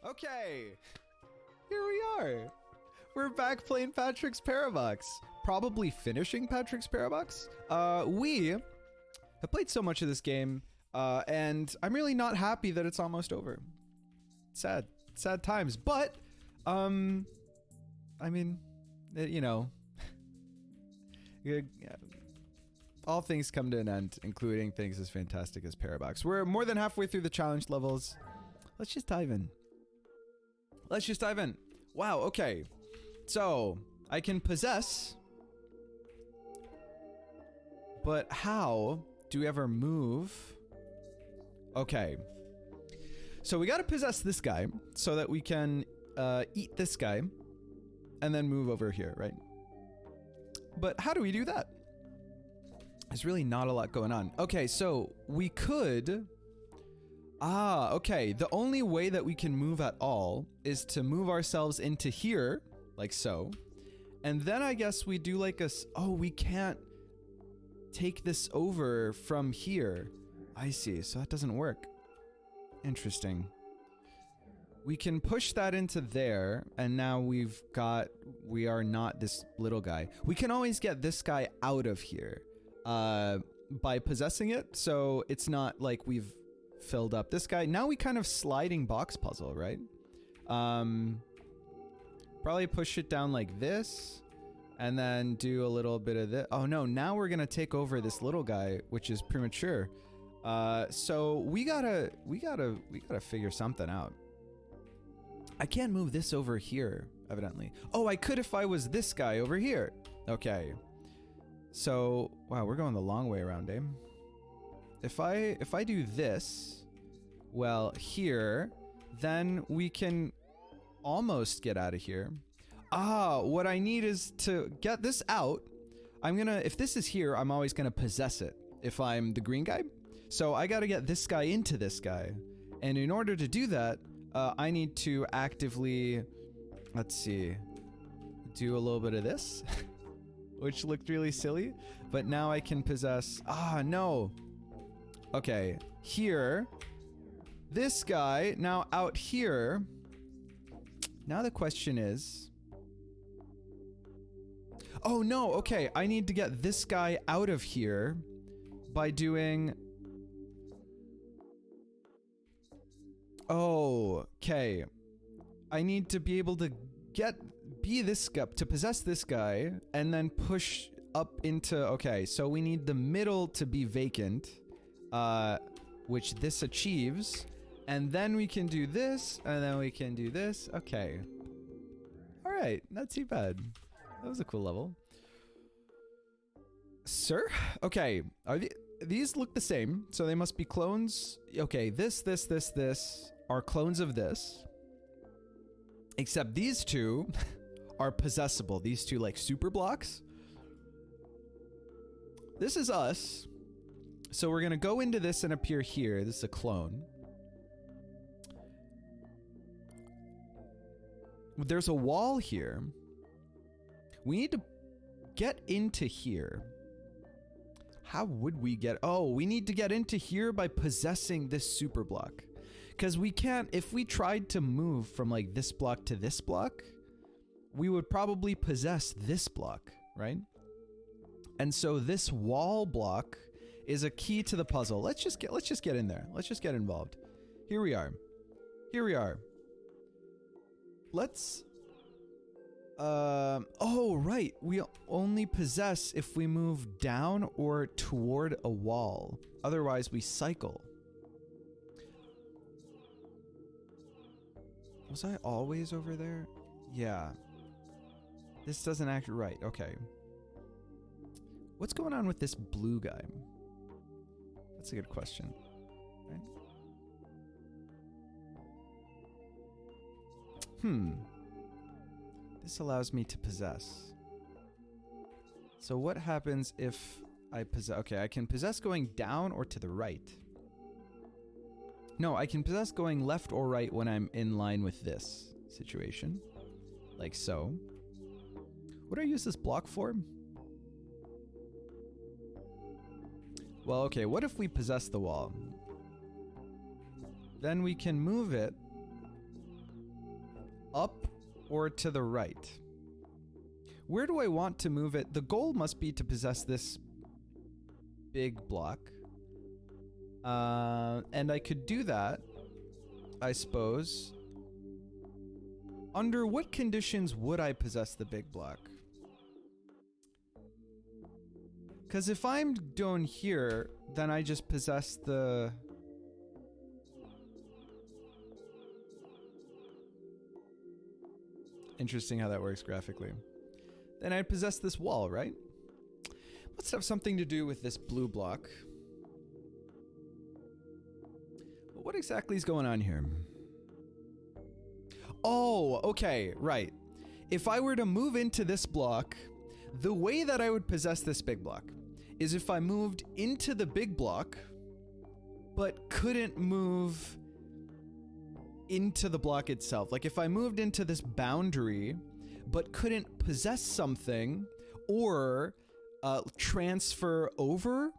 Okay, here we are. We're back playing Patrick's Parabox. Probably finishing Patrick's Parabox. We have played so much of this game, and I'm really not happy that it's almost over. Sad times, but, I mean, you know, all things come to an end, including things as fantastic as Parabox. We're more than halfway through the challenge levels. Let's just dive in. Wow, okay. So, I can possess. But how do we ever move? Okay. So we gotta possess this guy so that we can eat this guy and then move over here, right? But how do we do that? There's really not a lot going on. Okay, so we could... okay. The only way that we can move at all is to move ourselves into here, like so. And then I guess we do like a... Oh, we can't take this over from here. I see, so that doesn't work. Interesting. We can push that into there, and now we are not this little guy. We can always get this guy out of here by possessing it, so it's not like we've filled up this guy. Now we kind of sliding box puzzle, right? Probably push it down like this, and then do a little bit of this. Oh no, now we're gonna take over this little guy, which is premature. So we gotta figure something out. I can't move this over here, evidently. Oh, I could if I was this guy over here. Okay. So, wow, we're going the long way around, eh? If I do this, well, here, then we can almost get out of here. What I need is to get this out. If this is here, I'm always gonna possess it if I'm the green guy. So I gotta get this guy into this guy. And in order to do that, I need to actively, let's see, do a little bit of this, which looked really silly, but now I can possess, no. Okay, here, this guy, now out here. Now the question is, oh no, okay, I need to get this guy out of here by doing, okay, I need to be able to be this guy, to possess this guy, and then push up into, okay, so we need the middle to be vacant, which this achieves, and then we can do this, and then we can do this, okay. Alright, not too bad. That was a cool level. Sir? Okay, these look the same, so they must be clones. Okay, this are clones of this. Except these two are possessable. These two, like, super blocks. This is us. So we're gonna go into this and appear here. This is a clone. There's a wall here. We need to get into here. How would we get... Oh, we need to get into here by possessing this super block. Because we can't... If we tried to move from, like, this block to this block, we would probably possess this block, right? And so this wall block is a key to the puzzle. Let's just get in there. Let's just get involved. Here we are. Let's... oh, right. We only possess if we move down or toward a wall. Otherwise, we cycle. Was I always over there? Yeah. This doesn't act right. Okay. What's going on with this blue guy? That's a good question. Right? This allows me to possess. So what happens if I possess... Okay, I can possess going down or to the right. No, I can possess going left or right when I'm in line with this situation. Like so. What do I use this block for? Well, okay, what if we possess the wall? Then we can move it up or to the right? Where do I want to move it? The goal must be to possess this big block. And I could do that, I suppose. Under what conditions would I possess the big block? Because if I'm down here, then I just possess the... Interesting how that works graphically. Then I possess this wall, right? Must have something to do with this blue block. But what exactly is going on here? Oh, okay, right. If I were to move into this block, the way that I would possess this big block is if I moved into the big block, but couldn't move into the block itself. Like if I moved into this boundary, but couldn't possess something or transfer over,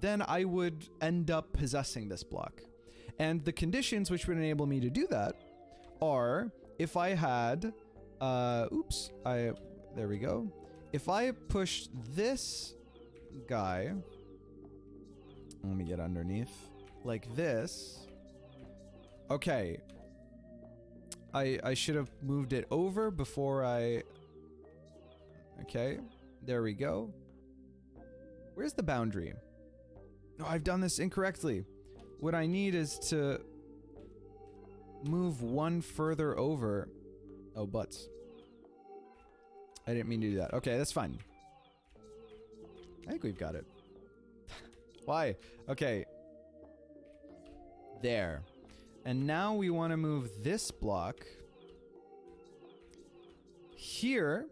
then I would end up possessing this block. And the conditions which would enable me to do that are if I had, there we go. If I push this guy, let me get underneath, like this. Okay. I should have moved it over before I... Okay, there we go. Where's the boundary? No, I've done this incorrectly. What I need is to move one further over. Oh, butts. I didn't mean to do that. Okay, that's fine. I think we've got it. Why? Okay. There. And now we want to move this block. Here,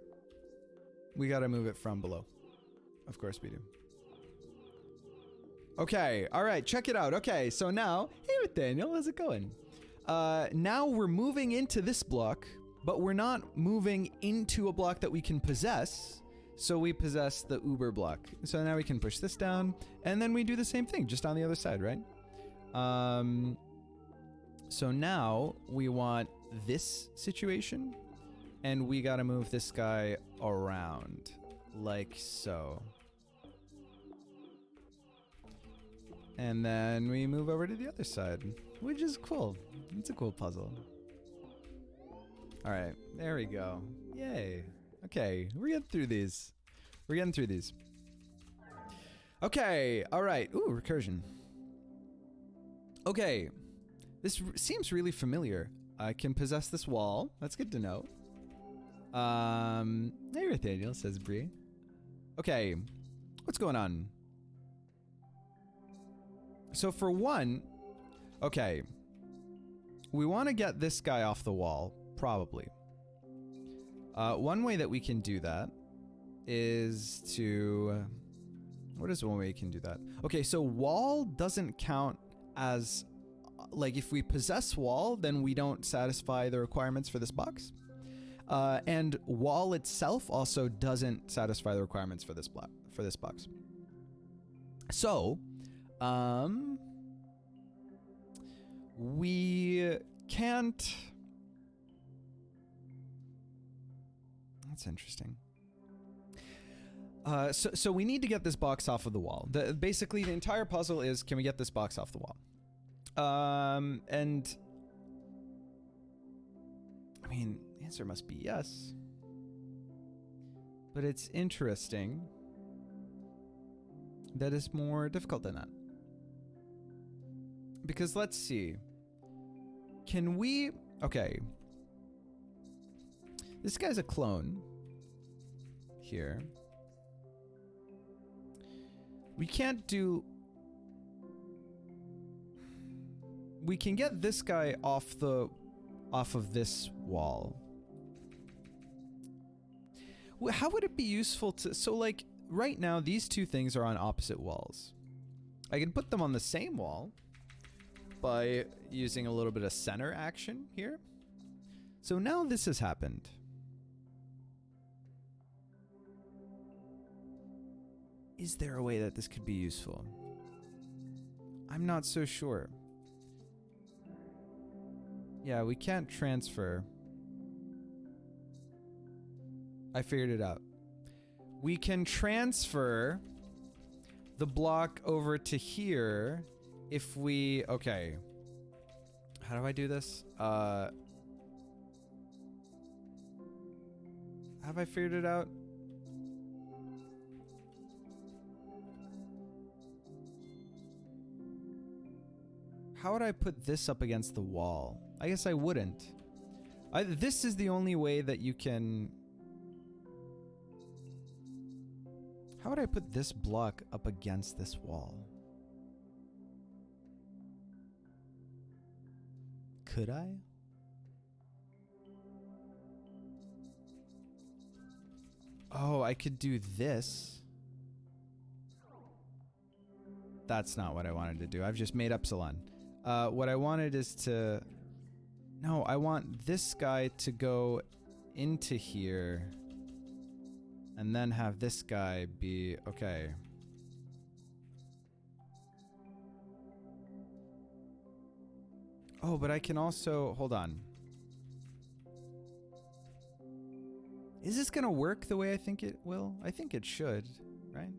we got to move it from below. Of course we do. Okay, all right, check it out. Okay, so now, hey Daniel, how's it going? Now we're moving into this block, but we're not moving into a block that we can possess. So we possess the Uber block. So now we can push this down, and then we do the same thing, just on the other side, right? So now we want this situation, and we gotta move this guy around, like so. And then we move over to the other side, which is cool. It's a cool puzzle. All right, there we go. Yay. Okay, we're getting through these. We're getting through these. Okay, all right. Ooh, recursion. Okay. This seems really familiar. I can possess this wall. That's good to know. Hey, Nathaniel, says Bree. Okay, what's going on? So for one, okay, we want to get this guy off the wall, probably. One way that we can do that is to... What is one way you can do that? Okay, so wall doesn't count as... Like, if we possess wall, then we don't satisfy the requirements for this box. And wall itself also doesn't satisfy the requirements for this box. So, we can't... That's interesting. So we need to get this box off of the wall. Basically, the entire puzzle is, can we get this box off the wall? And I mean, the answer must be yes. But it's interesting that it's more difficult than that. Because let's see. Can we... Okay. This guy's a clone. Here. We can't do... We can get this guy off of this wall. How would it be useful to... So, like, right now, these two things are on opposite walls. I can put them on the same wall by using a little bit of center action here. So now this has happened. Is there a way that this could be useful? I'm not so sure. Yeah, we can't transfer. I figured it out. We can transfer the block over to here if we... Okay. How do I do this? Have I figured it out? How would I put this up against the wall? I guess I wouldn't. This is the only way that you can... How would I put this block up against this wall? Could I? Oh, I could do this. That's not what I wanted to do. I've just made epsilon. What I wanted is to... No, I want this guy to go into here. And then have this guy be... Okay. Oh, but I can also... Hold on. Is this gonna work the way I think it will? I think it should, right?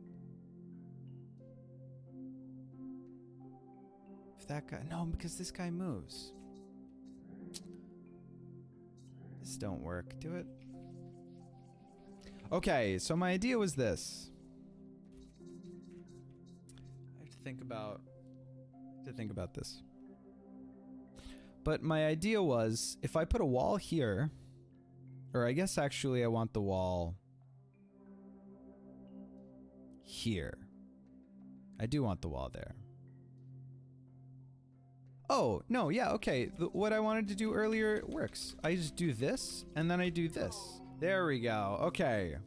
If that guy... No, because this guy moves. This don't work. Do it. Okay, so my idea was this. I have to think about this. But my idea was, if I put a wall here, or I guess actually I want the wall here. I do want the wall there. Oh, no, yeah, okay. What I wanted to do earlier works. I just do this, and then I do this. There we go. Okay.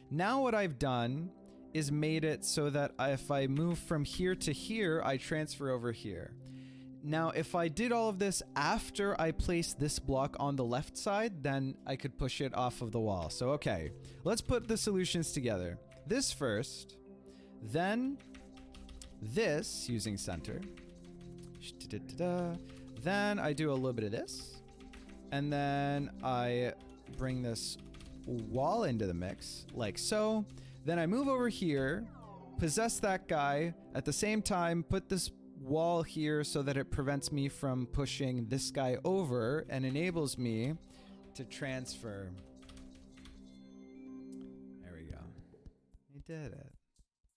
Now what I've done is made it so that if I move from here to here, I transfer over here. Now, if I did all of this after I placed this block on the left side, then I could push it off of the wall. So, okay. Let's put the solutions together. This first, then this using center. Then I do a little bit of this. And then I bring this wall into the mix, like so. Then I move over here, possess that guy, at the same time put this wall here so that it prevents me from pushing this guy over and enables me to transfer. There we go. We did it.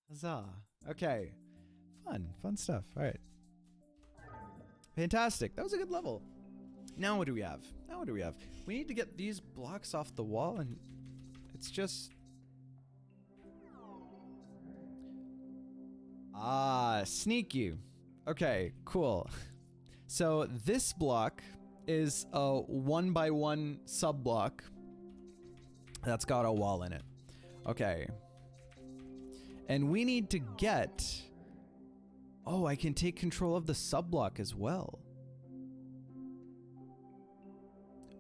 Huzzah. Okay. Fun stuff. All right. Fantastic. That was a good level. Now what do we have? We need to get these blocks off the wall, and it's just... Ah, sneaky. Okay, cool. So this block is a 1x1 sub block that's got a wall in it. Okay. And we need to get... Oh, I can take control of the sub block as well.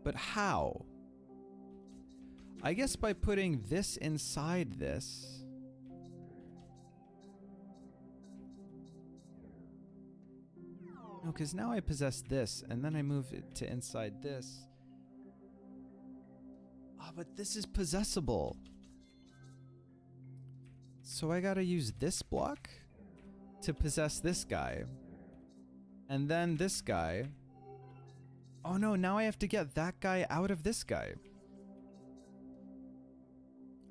But how? I guess by putting this inside this. No, because now I possess this, and then I move it to inside this. Oh, but this is possessible. So I gotta use this block to possess this guy. And then this guy. Oh no, now I have to get that guy out of this guy.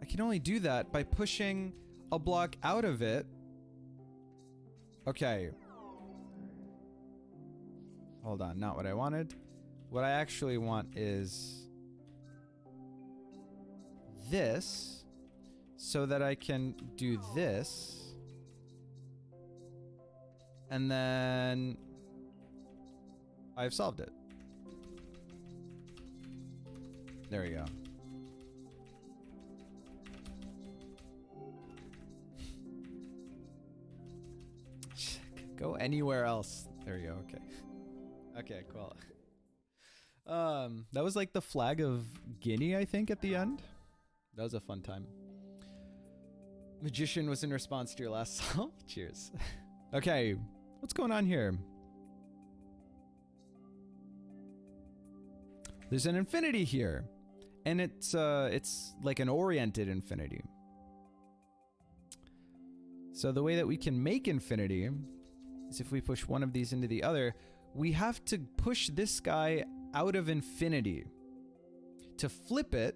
I can only do that by pushing a block out of it. Okay. Hold on, not what I wanted. What I actually want is this, so that I can do this. And then I've solved it. There we go. Go anywhere else. There we go. Okay. Okay, cool. That was like the flag of Guinea, I think, at the end. That was a fun time. Magician was in response to your last solve. Cheers. Okay, what's going on here? There's an infinity here. And it's like an oriented infinity. So the way that we can make infinity is if we push one of these into the other, we have to push this guy out of infinity to flip it,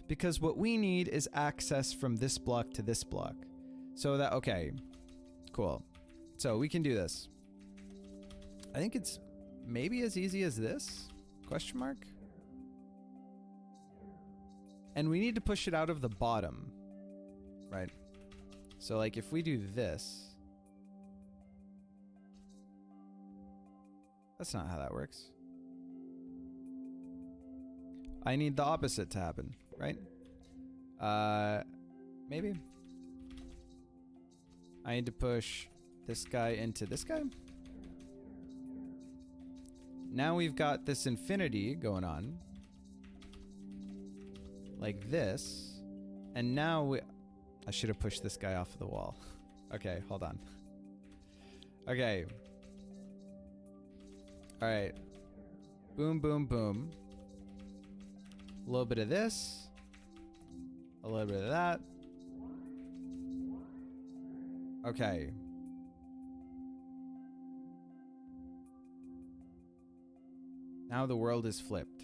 because what we need is access from this block to this block. So that, okay, cool. So we can do this. I think it's maybe as easy as this, question mark. And we need to push it out of the bottom, right? So like if we do this, that's not how that works. I need the opposite to happen, right? Maybe. I need to push this guy into this guy. Now we've got this infinity going on. Like this. And now I should have pushed this guy off of the wall. Okay, hold on. Okay. Alright. Boom, boom, boom. A little bit of this. A little bit of that. Okay. Now the world is flipped.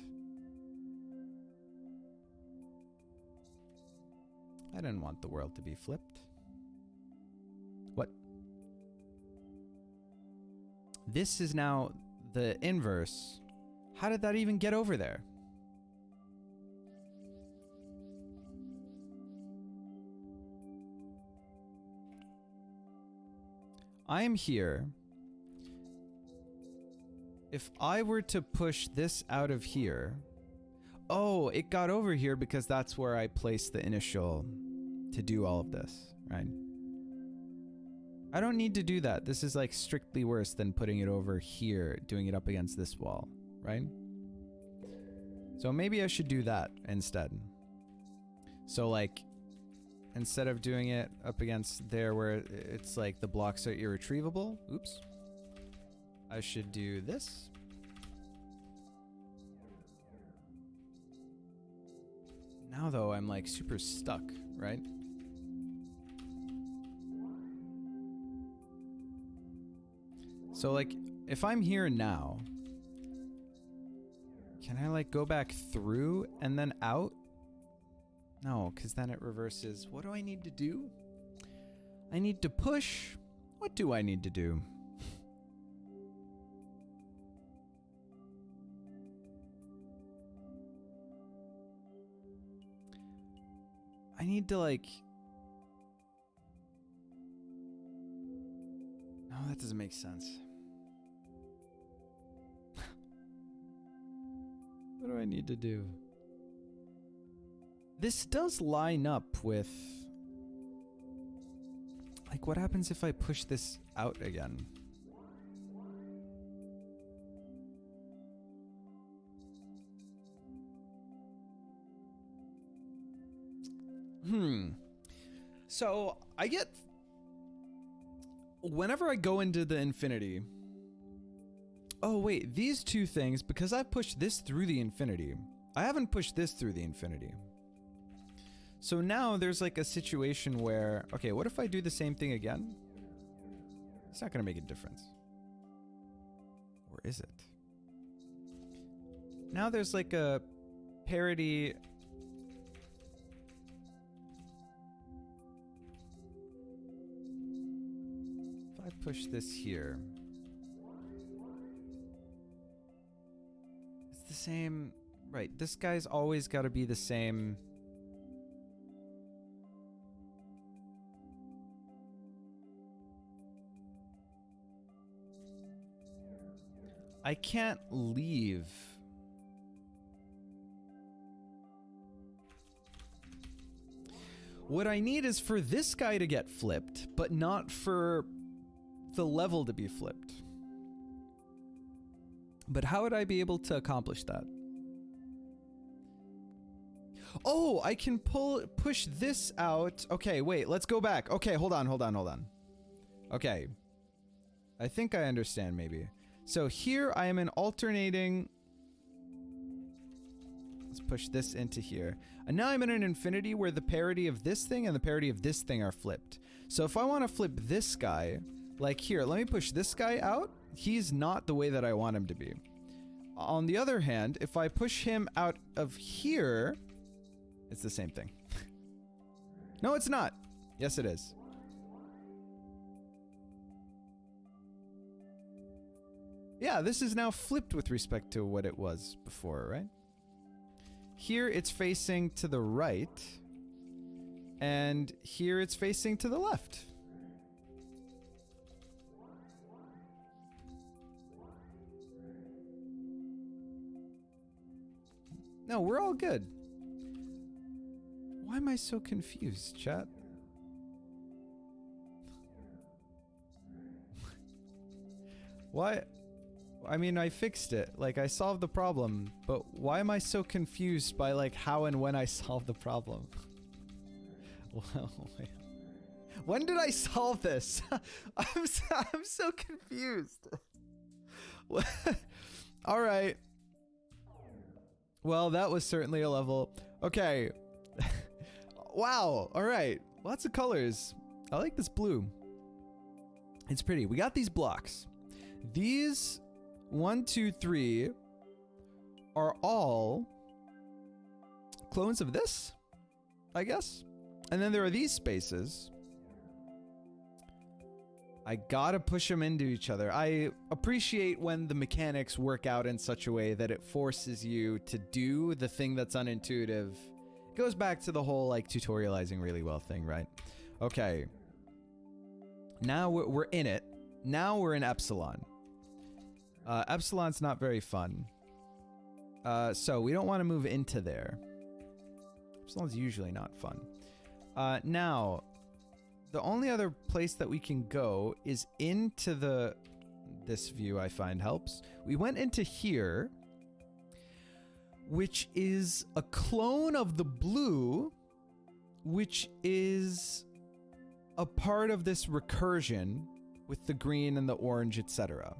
I didn't want the world to be flipped. What? This is now the inverse. How did that even get over there? I am here. If I were to push this out of here... Oh, it got over here because that's where I placed the initial to do all of this, right? I don't need to do that. This is like strictly worse than putting it over here, doing it up against this wall, right? So maybe I should do that instead. So like, instead of doing it up against there where it's like the blocks are irretrievable, oops, I should do this. Now though, I'm like super stuck, right? So like, if I'm here now, can I like go back through and then out? No, because then it reverses. What do I need to do? I need to push. What do I need to do? I need to like... No, that doesn't make sense. What do I need to do? This does line up with... Like, what happens if I push this out again? So, I get... Whenever I go into the infinity... Oh, wait, these two things, because I've pushed this through the infinity, I haven't pushed this through the infinity. So now there's like a situation where... Okay, what if I do the same thing again? It's not going to make a difference. Or is it? Now there's like a parity... If I push this here... It's the same... Right, this guy's always got to be the same... I can't leave. What I need is for this guy to get flipped, but not for the level to be flipped. But how would I be able to accomplish that? Oh, I can push this out. Okay, wait, let's go back. Okay, hold on. Okay. I think I understand maybe. So here I am in alternating... Let's push this into here. And now I'm in an infinity where the parity of this thing and the parity of this thing are flipped. So if I want to flip this guy, like here, let me push this guy out. He's not the way that I want him to be. On the other hand, if I push him out of here, it's the same thing. No, it's not. Yes, it is. Yeah, this is now flipped with respect to what it was before, right? Here it's facing to the right, and here it's facing to the left. No, we're all good. Why am I so confused, chat? Why? I mean, I fixed it. Like, I solved the problem, but why am I so confused by, like, how and when I solved the problem? Well, when did I solve this? I'm so confused. All right. Well, that was certainly a level. Okay. Wow. All right. Lots of colors. I like this blue. It's pretty. We got these blocks. These 1, 2, 3 are all clones of this, I guess. And then there are these spaces. I gotta push them into each other. I appreciate when the mechanics work out in such a way that it forces you to do the thing that's unintuitive. It goes back to the whole, like, tutorializing really well thing, right? Okay. Now we're in it. Now we're in Epsilon. Epsilon's not very fun. So we don't want to move into there. Epsilon's usually not fun. Now, the only other place that we can go is into this view. I find helps. We went into here, which is a clone of the blue, which is a part of this recursion with the green and the orange, etc.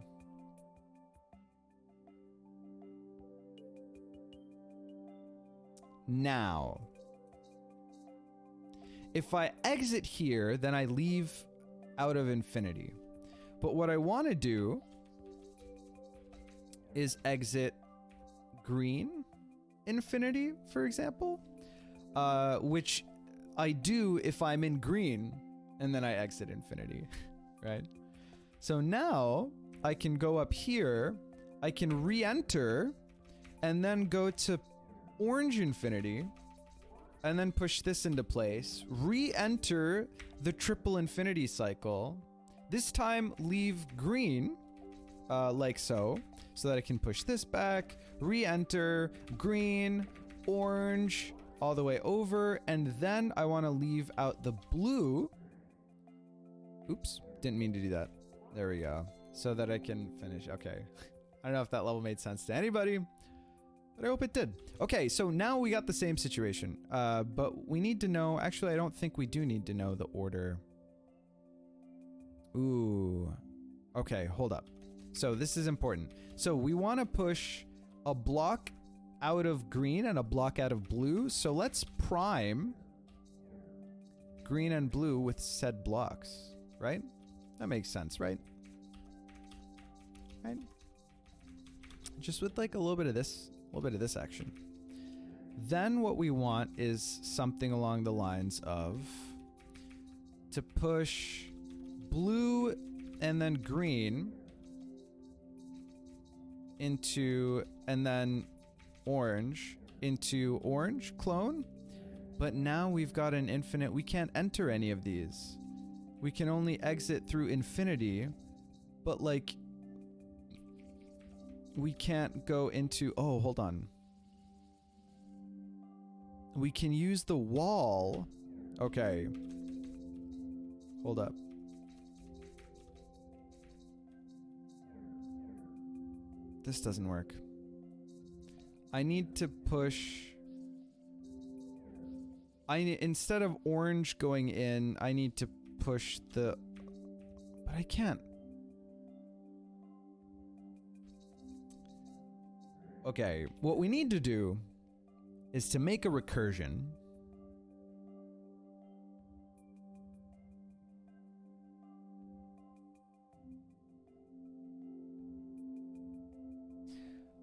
Now, if I exit here, then I leave out of infinity. But what I want to do is exit green infinity, for example, which I do if I'm in green, and then I exit infinity, right? So now I can go up here, I can re-enter, and then go to orange infinity, and then push this into place, re-enter the triple infinity cycle, this time leave green, like so that I can push this back, re-enter, green, orange, all the way over, and then I want to leave out the blue. Oops, didn't mean to do that. There we go. So that I can finish. Okay. I don't know if that level made sense to anybody, but I hope it did. Okay, so now we got the same situation, but we need to know, actually I don't think we do need to know the order. Ooh, okay, hold up. So this is important. So we want to push a block out of green and a block out of blue, so let's prime green and blue with said blocks, right? That makes sense, right? Right? Just with like a little bit of this action. Then what we want is something along the lines of to push blue and then green into, and then orange into orange clone. But now we've got an infinite, we can't enter any of these. We can only exit through infinity, but like we can't go into, oh, hold on. We can use the wall. Okay. Hold up. This doesn't work. I need to push. Instead of orange going in, I need to push the, but I can't. Okay, what we need to do is to make a recursion.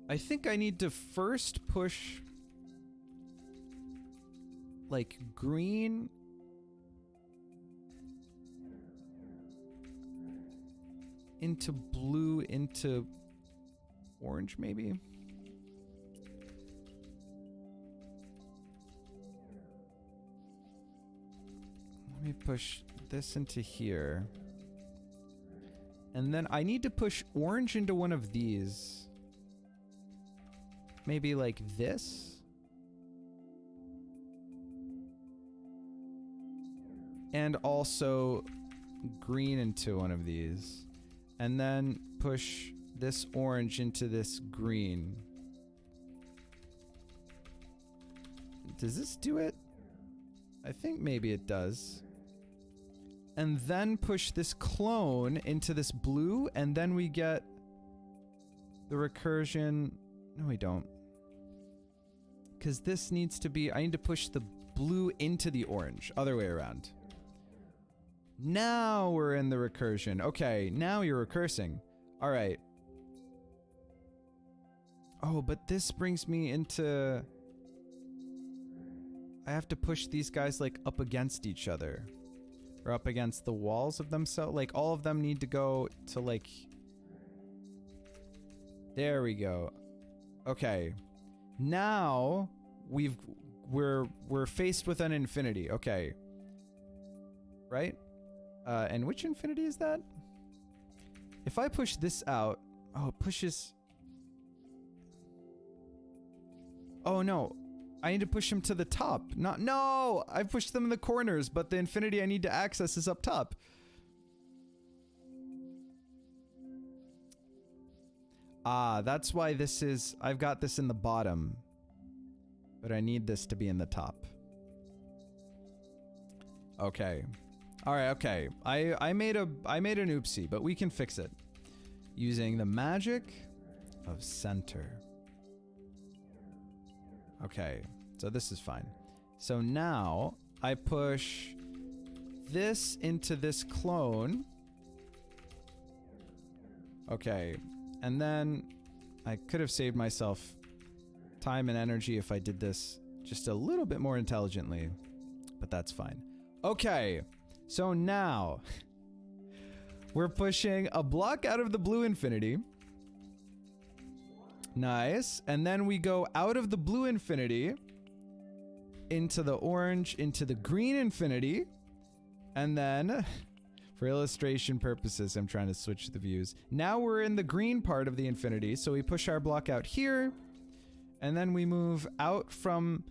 I think I need to first push like green into blue into orange maybe. Let me push this into here. And then I need to push orange into one of these. Maybe like this. And also green into one of these. And then push this orange into this green. Does this do it? I think maybe it does. And then push this clone into this blue, and then we get the recursion. No, we don't. Because this needs to be, I need to push the blue into the orange. Other way around. Now we're in the recursion. Okay, now you're recursing. All right. Oh, but this brings me into... I have to push these guys like up against each other. Or up against the walls of themselves. Like all of them need to go to like... There we go. Okay. Now we're faced with an infinity. Okay. Right? And which infinity is that? If I push this out, oh, it pushes. Oh no, I need to push them to the top. No, I pushed them in the corners, but the infinity I need to access is up top. Ah, that's why this is, I've got this in the bottom, but I need this to be in the top. Okay. All right, okay. I made an oopsie, but we can fix it using the magic of center. Okay, so this is fine. So now I push this into this clone. Okay, and then I could have saved myself time and energy if I did this just a little bit more intelligently, but that's fine. Okay. So now, we're pushing a block out of the blue infinity. Nice. And then we go out of the blue infinity into the orange, into the green infinity. And then, for illustration purposes, I'm trying to switch the views. Now we're in the green part of the infinity. So we push our block out here. And then we move out from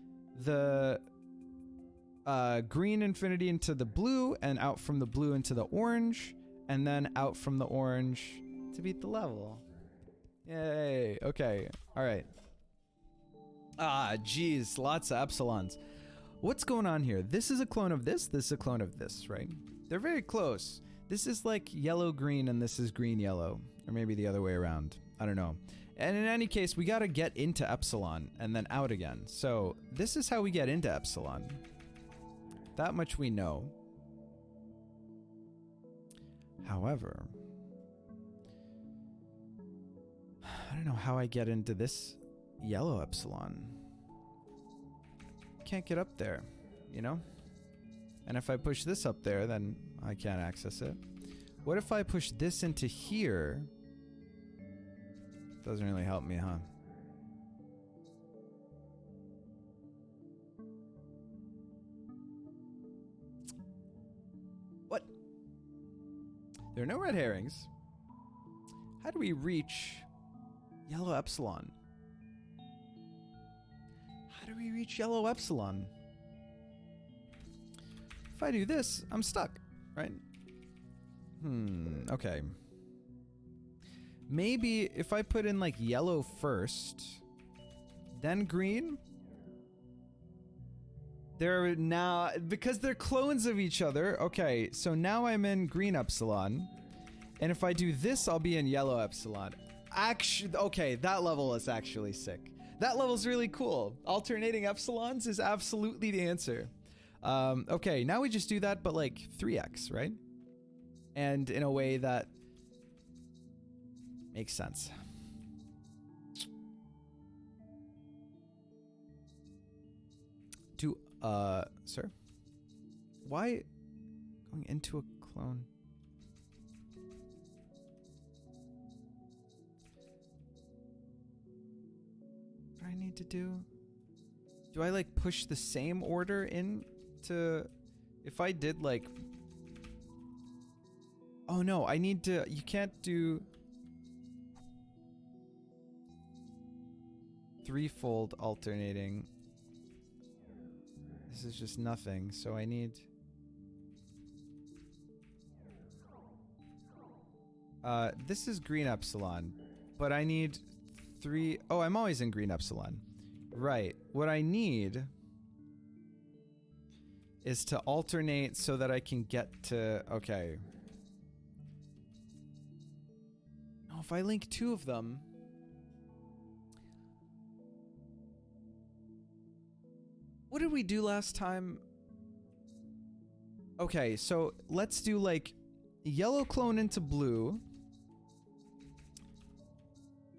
the... green infinity into the blue, and out from the blue into the orange, and then out from the orange to beat the level. Yay. Okay. All right. Ah, geez. Lots of epsilons. What's going on here? This is a clone of this. This is a clone of this, right? They're very close. This is like yellow-green, and this is green-yellow. Or maybe the other way around. I don't know. And in any case, we got to get into epsilon and then out again. So this is how we get into epsilon. That much we know. However, I don't know how I get into this yellow epsilon. Can't get up there, you know? And if I push this up there, then I can't access it. What if I push this into here? Doesn't really help me, huh? What? There are no red herrings. How do we reach yellow epsilon? How do we reach yellow epsilon? If I do this, I'm stuck, right? Okay. Maybe if I put in like yellow first, then green. They're now, because they're clones of each other. Okay, so now I'm in green epsilon. And if I do this, I'll be in yellow epsilon. Actually, okay, that level is actually sick. That level's really cool. Alternating epsilons is absolutely the answer. Okay, now we just do that, but like 3x, right? And in a way that makes sense. Sir? Why going into a clone? What do I need to do? Do I like push the same order into, if I did like, oh no, I need to, you can't do threefold alternating. This is just nothing, so I need... this is green epsilon, but I need 3... Oh, I'm always in green epsilon. Right. What I need is to alternate so that I can get to... Okay. Oh, if I link 2 of them... What did we do last time? Okay, so let's do like yellow clone into blue,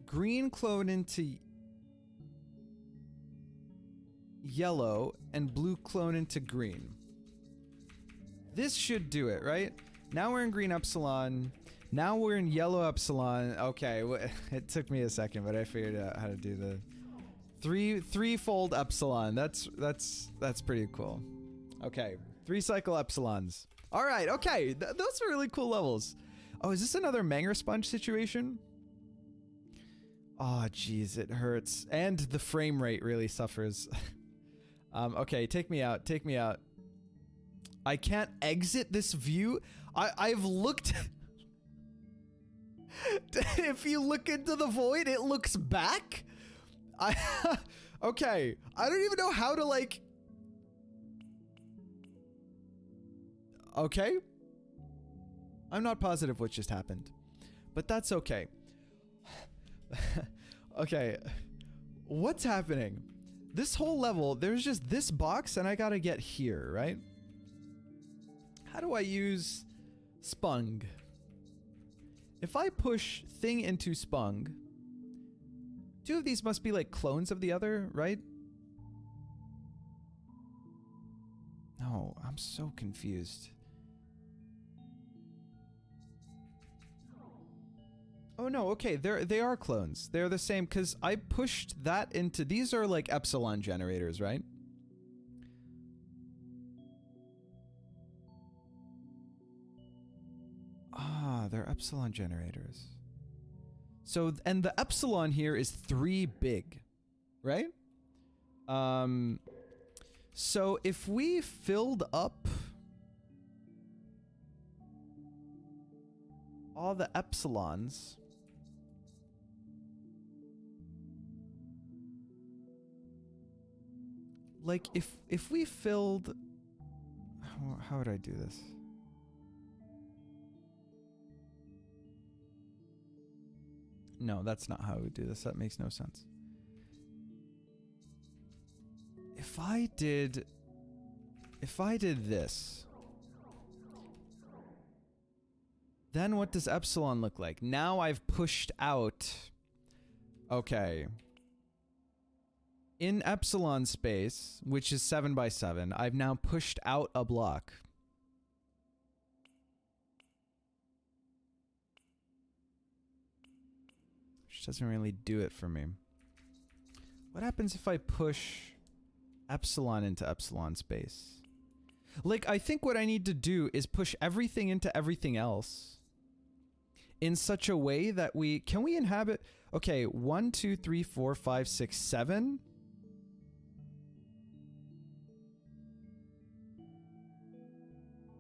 green clone into yellow, and blue clone into green. This should do it, right? Now we're in green epsilon. Now we're in yellow epsilon. Okay, it took me a second, but I figured out how to do the threefold epsilon. That's pretty cool. Okay, 3 cycle epsilons. All right, okay, those are really cool levels. Oh, is this another Manger Sponge situation? Oh, jeez, it hurts, and the frame rate really suffers. Okay, take me out. Take me out. I can't exit this view. I've looked. If you look into the void, it looks back. Okay, I don't even know how to like... Okay. I'm not positive what just happened, but that's okay. Okay, what's happening? This whole level, there's just this box and I gotta get here, right? How do I use Spung? If I push thing into Spung, 2 of these must be like clones of the other, right? No, I'm so confused. Oh no, okay, they are clones. They're the same, because I pushed that into... These are like epsilon generators, right? Ah, they're epsilon generators. So, and the epsilon here is 3 big, right? So if we filled up all the epsilons, like if we filled, how would I do this? No, that's not how I would do this. That makes no sense. If I did this, then what does epsilon look like? Now I've pushed out, okay. In epsilon space, which is 7 by 7, I've now pushed out a block. Which doesn't really do it for me. What happens if I push epsilon into epsilon space? Like, I think what I need to do is push everything into everything else in such a way that we... Can we inhabit... Okay, 1, 2, 3, 4, 5, 6, 7.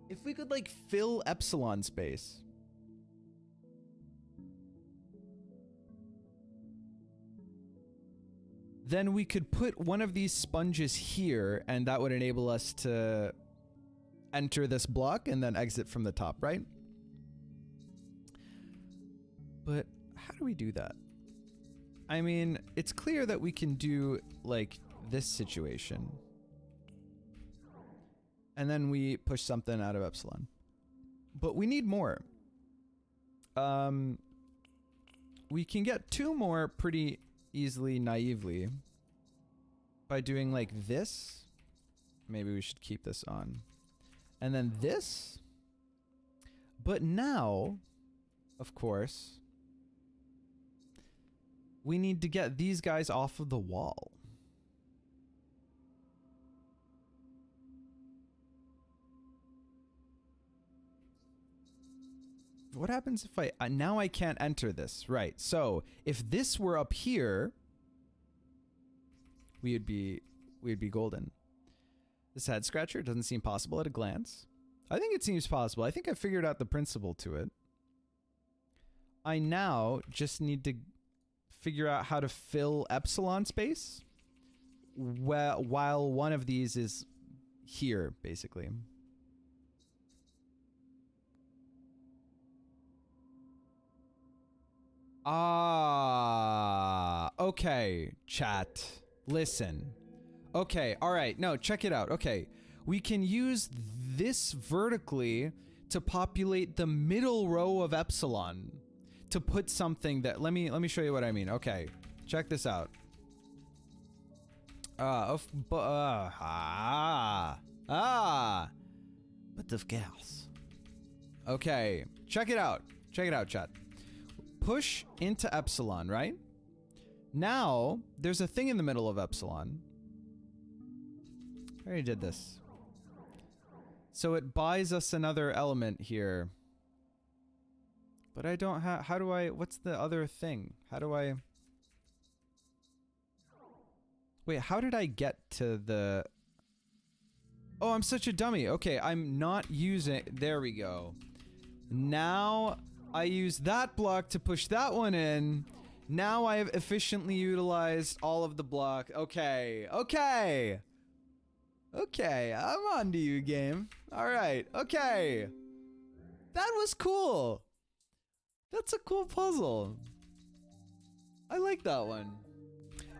If we could, like, fill epsilon space... then we could put one of these sponges here, and that would enable us to enter this block and then exit from the top, right? But how do we do that? I mean, it's clear that we can do like this situation. And then we push something out of epsilon. But we need more. We can get 2 more pretty easily, naively. By doing like this. Maybe we should keep this on. And then this. But now, of course, we need to get these guys off of the wall. What happens if I now I can't enter this, right? So if this were up here, we'd be golden. This head scratcher doesn't seem possible at a glance. I think it seems possible. I think I figured out the principle to it. I now just need to figure out how to fill epsilon space while one of these is here, basically. Ah, okay, chat. Listen. Okay, all right. No, check it out. Okay. We can use this vertically to populate the middle row of epsilon to put something that let me show you what I mean. Okay. Check this out. But of gas. Okay. Check it out. Check it out, chat. Push into epsilon, right? Now, there's a thing in the middle of epsilon. I already did this. So it buys us another element here. But I don't have... How do I... What's the other thing? How do I... Wait, how did I get to the... Oh, I'm such a dummy. Okay, I'm not using... There we go. Now... I use that block to push that one in. Now I have efficiently utilized all of the block. Okay. Okay. Okay. I'm on to you, game. All right. Okay. That was cool. That's a cool puzzle. I like that one.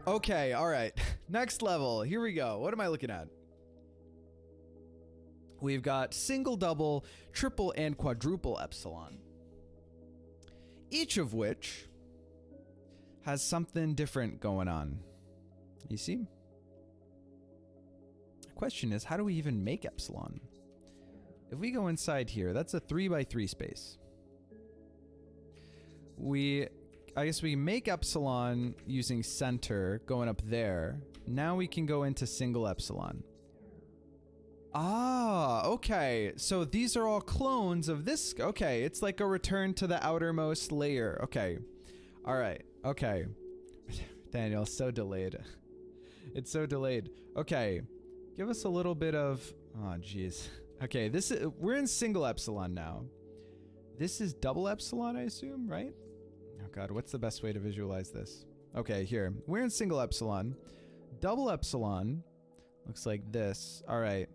Okay. All right. Next level. Here we go. What am I looking at? We've got single, double, triple, and quadruple epsilon. Each of which has something different going on. You see? The question is, how do we even make epsilon? If we go inside here, that's a 3x3 space. I guess we make epsilon using center, going up there. Now we can go into single epsilon. Ah, okay. So these are all clones of this. Okay, it's like a return to the outermost layer. Okay. All right. Okay. Daniel, so delayed. It's so delayed. Okay. Give us a little bit of... Oh, jeez. Okay, we're in single epsilon now. This is double epsilon, I assume, right? Oh, God. What's the best way to visualize this? Okay, here. We're in single epsilon. Double epsilon looks like this. All right.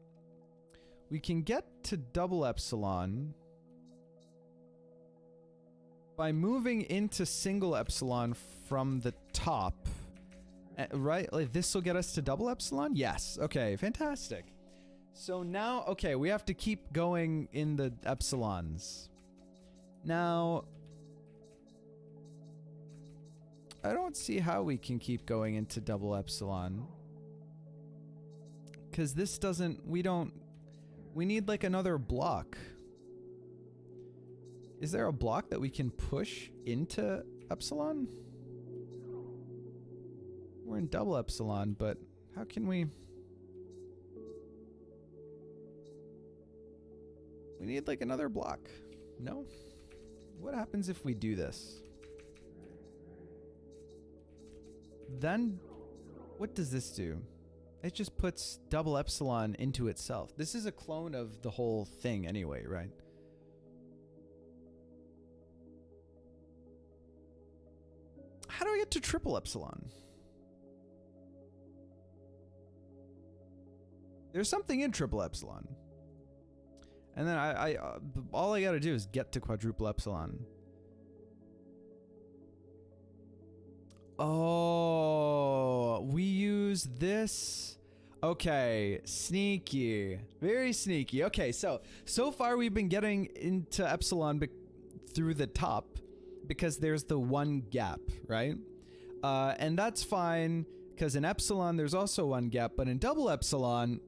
We can get to double epsilon by moving into single epsilon from the top. Right? Like this will get us to double epsilon? Yes. Okay, fantastic. So now, okay, we have to keep going in the epsilons. Now, I don't see how we can keep going into double epsilon. Because this doesn't, we need like another block. Is there a block that we can push into epsilon? We're in double epsilon, but how can we... We need like another block. No? What happens if we do this? Then, what does this do? It just puts double epsilon into itself. This is a clone of the whole thing anyway, right? How do I get to triple epsilon? There's something in triple epsilon. And then all I gotta do is get to quadruple epsilon. Oh, we use this. Okay, sneaky. Very sneaky. Okay, so far we've been getting into epsilon through the top because there's the one gap, right? And that's fine because in epsilon there's also one gap, but in double epsilon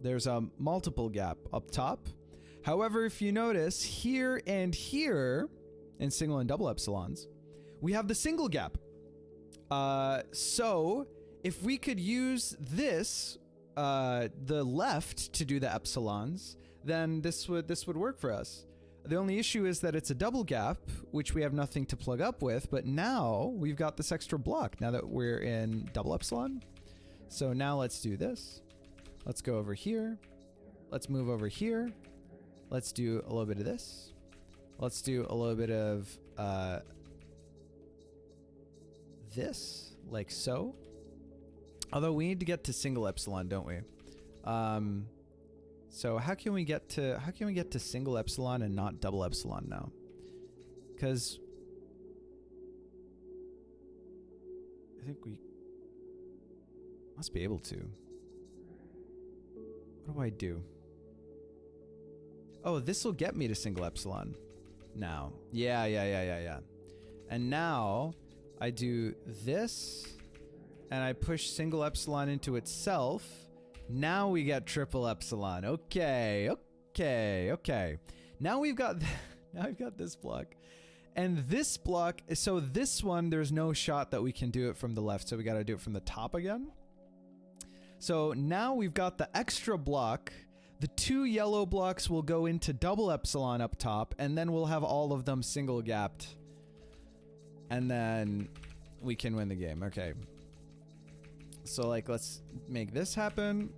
there's a multiple gap up top. However, if you notice here and here in single and double epsilons, we have the single gap. So if we could use this, the left to do the epsilons, then this would work for us. The only issue is that it's a double gap, which we have nothing to plug up with, but now we've got this extra block now that we're in double epsilon. So now let's do this. Let's go over here. Let's move over here. Let's do a little bit of this. Let's do a little bit of this, like so. Although we need to get to single epsilon, don't we? So how can we get to single epsilon and not double epsilon now? Because I think we must be able to. What do I do? Oh, this will get me to single epsilon now. Yeah. And now I do this and I push single epsilon into itself. Now we get triple epsilon. Okay. Now we've got this block. And this block, so this one, there's no shot that we can do it from the left, so we got to do it from the top again. So now we've got the extra block. The two yellow blocks will go into double epsilon up top, and then we'll have all of them single gapped. And then we can win the game. Okay. So like, let's make this happen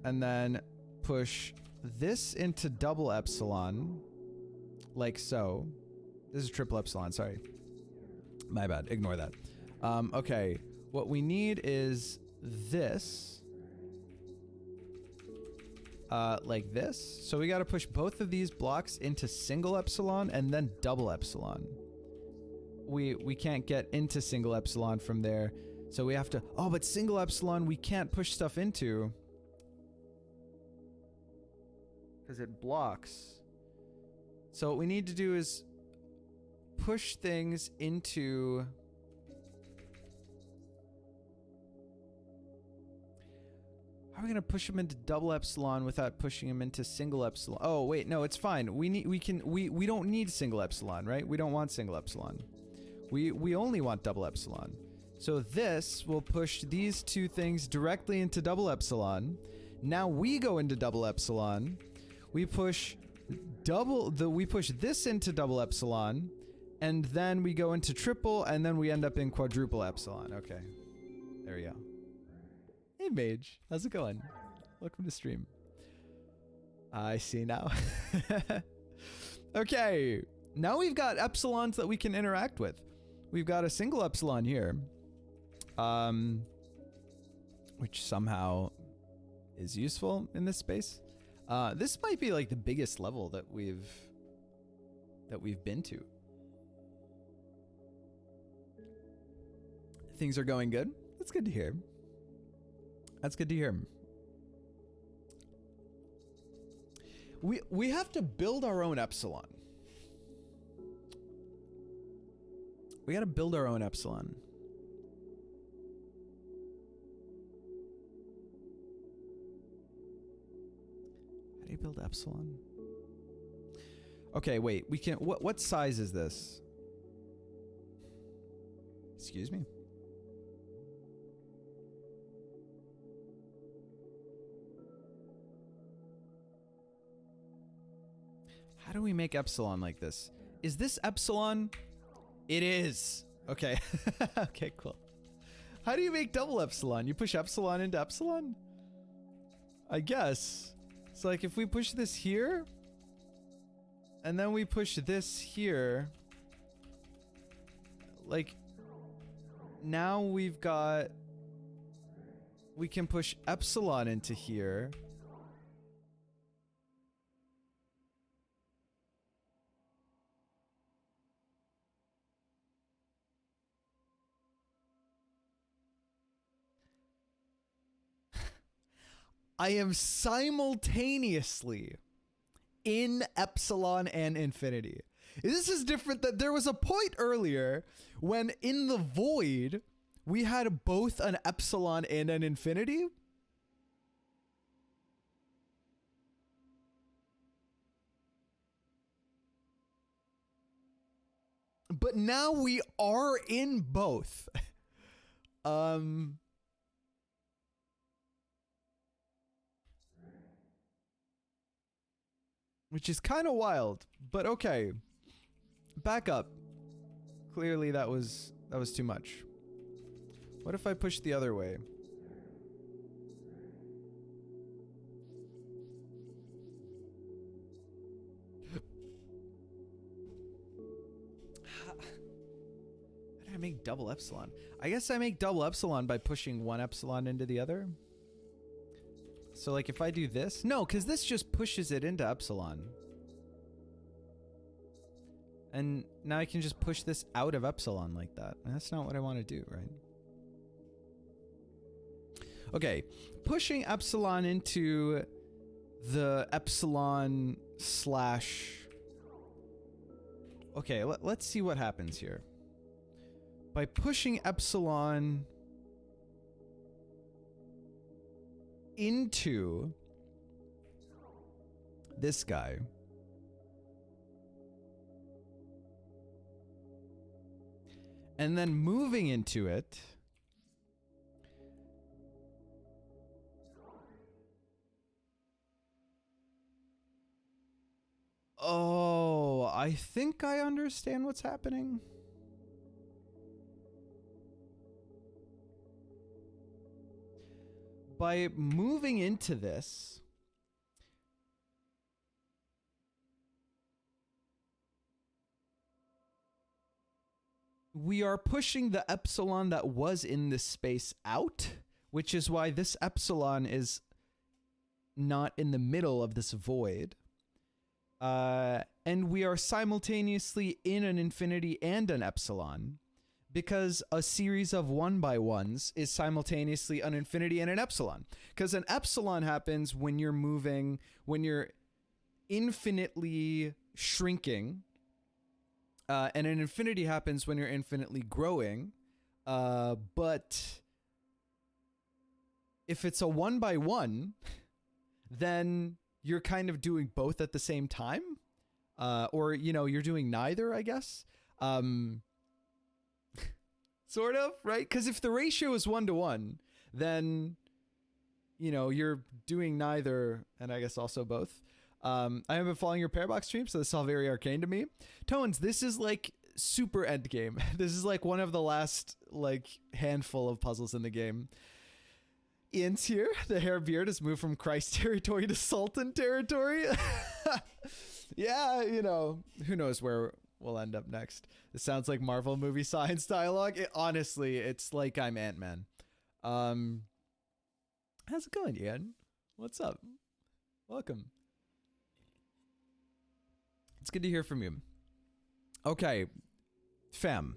and then push this into double epsilon like so. This is triple epsilon, sorry. My bad, ignore that. Okay, what we need is this. Like this. So we gotta push both of these blocks into single epsilon and then double epsilon. We can't get into single epsilon from there. So we have to, oh, but single epsilon we can't push stuff into because it blocks. So what we need to do is push things into, how are we gonna push them into double epsilon without pushing them into single epsilon? Oh wait, no, it's fine. We don't need single epsilon, right? We don't want single epsilon. We only want double epsilon. So this will push these two things directly into double epsilon. Now we go into double epsilon. We push this into double epsilon, and then we go into triple, and then we end up in quadruple epsilon. Okay, there we go. Hey Mage, how's it going? Welcome to stream. I see now. Okay, now we've got epsilons that we can interact with. We've got a single epsilon here. Which somehow is useful in this space. This might be like the biggest level that we've been to. Things are going good. That's good to hear. That's good to hear. We have to build our own epsilon. We got to build our own epsilon. How do you build epsilon? Okay, wait. We can. What size is this? Excuse me. How do we make epsilon like this? Is this epsilon? It is. Okay. Okay, cool. How do you make double epsilon? You push epsilon into epsilon? I guess. So like if we push this here, and then we push this here, like now we've got, we can push epsilon into here. I am simultaneously in epsilon and infinity. This is different. That there was a point earlier when in the void we had both an epsilon and an infinity. But now we are in both. Which is kind of wild, but okay. Back up. Clearly that was too much. What if I push the other way? How did I make double epsilon? I guess I make double epsilon by pushing one epsilon into the other. So like if I do this, no, because this just pushes it into epsilon. And now I can just push this out of epsilon like that. And that's not what I want to do, right? Okay, pushing epsilon into the epsilon slash... Okay, let's see what happens here. By pushing epsilon into this guy, and then moving into it, oh, I think I understand what's happening. By moving into this, we are pushing the epsilon that was in this space out, which is why this epsilon is not in the middle of this void. And we are simultaneously in an infinity and an epsilon, because a series of 1x1s is simultaneously an infinity and an epsilon. Because an epsilon happens when you're moving, when you're infinitely shrinking, and an infinity happens when you're infinitely growing. But if it's a 1x1, then you're kind of doing both at the same time. Or, you know, you're doing neither, I guess. Sort of, right? Because if the ratio is 1-to-1, then, you know, you're doing neither, and I guess also both. I haven't been following your Parabox stream, so this is all very arcane to me. Tones, this is like super endgame. This is like one of the last like handful of puzzles in the game. Ian's here. The hair beard has moved from Christ territory to Sultan territory. Yeah, you know, who knows where we'll end up next. It sounds like Marvel movie science dialogue. Honestly, it's like I'm Ant-Man. How's it going, Ian? What's up? Welcome. It's good to hear from you. Okay, fam.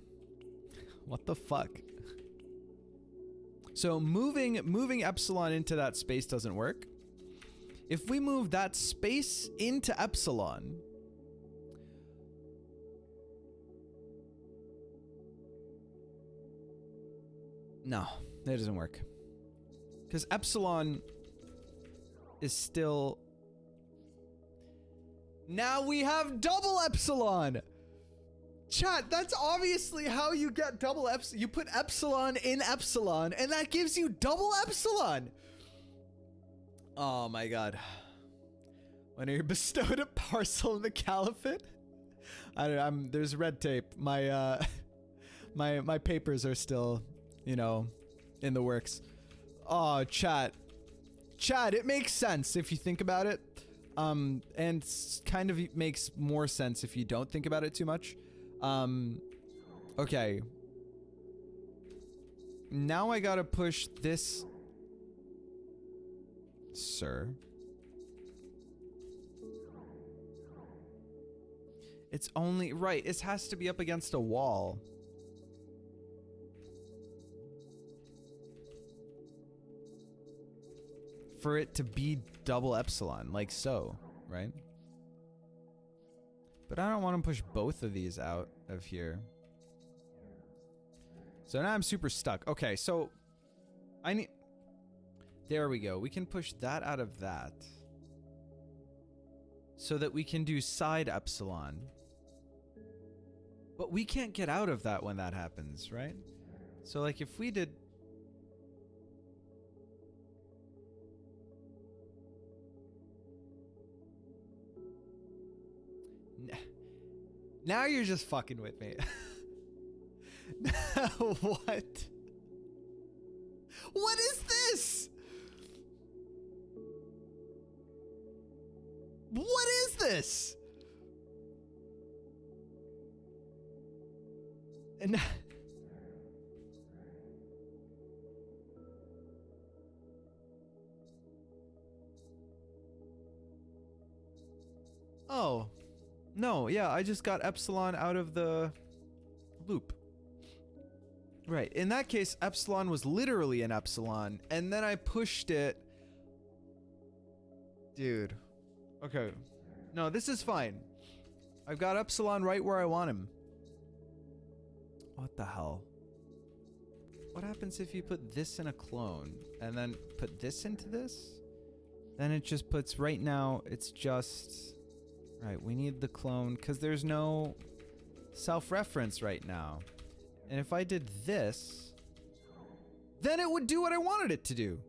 What the fuck? So moving epsilon into that space doesn't work. If we move that space into epsilon, no, that doesn't work. Because epsilon is still... Now we have double epsilon! Chat, that's obviously how you get double epsilon. You put epsilon in epsilon, and that gives you double epsilon! Oh my god. When you're bestowed a parcel in the caliphate? I don't know, there's red tape. My, my papers are still, you know, in the works. Oh, chat. Chat, it makes sense if you think about it. And kind of makes more sense if you don't think about it too much. Okay. Now I gotta push this... Sir. It's only... Right, it has to be up against a wall. for it to be double epsilon, like so, right? But I don't want to push both of these out of here. So now I'm super stuck. Okay, so I need... There we go. We can push that out of that. So that we can do side epsilon. But we can't get out of that when that happens, right? So like if we did... Now you're just fucking with me. What? What is this? What is this? And oh. No, yeah, I just got epsilon out of the loop. Right, in that case, epsilon was literally an epsilon, and then I pushed it. Dude. Okay. No, this is fine. I've got epsilon right where I want him. What the hell? What happens if you put this in a clone, and then put this into this? Then it just puts, right now, it's just... Right, we need the clone, because there's no self-reference right now. And if I did this, then it would do what I wanted it to do.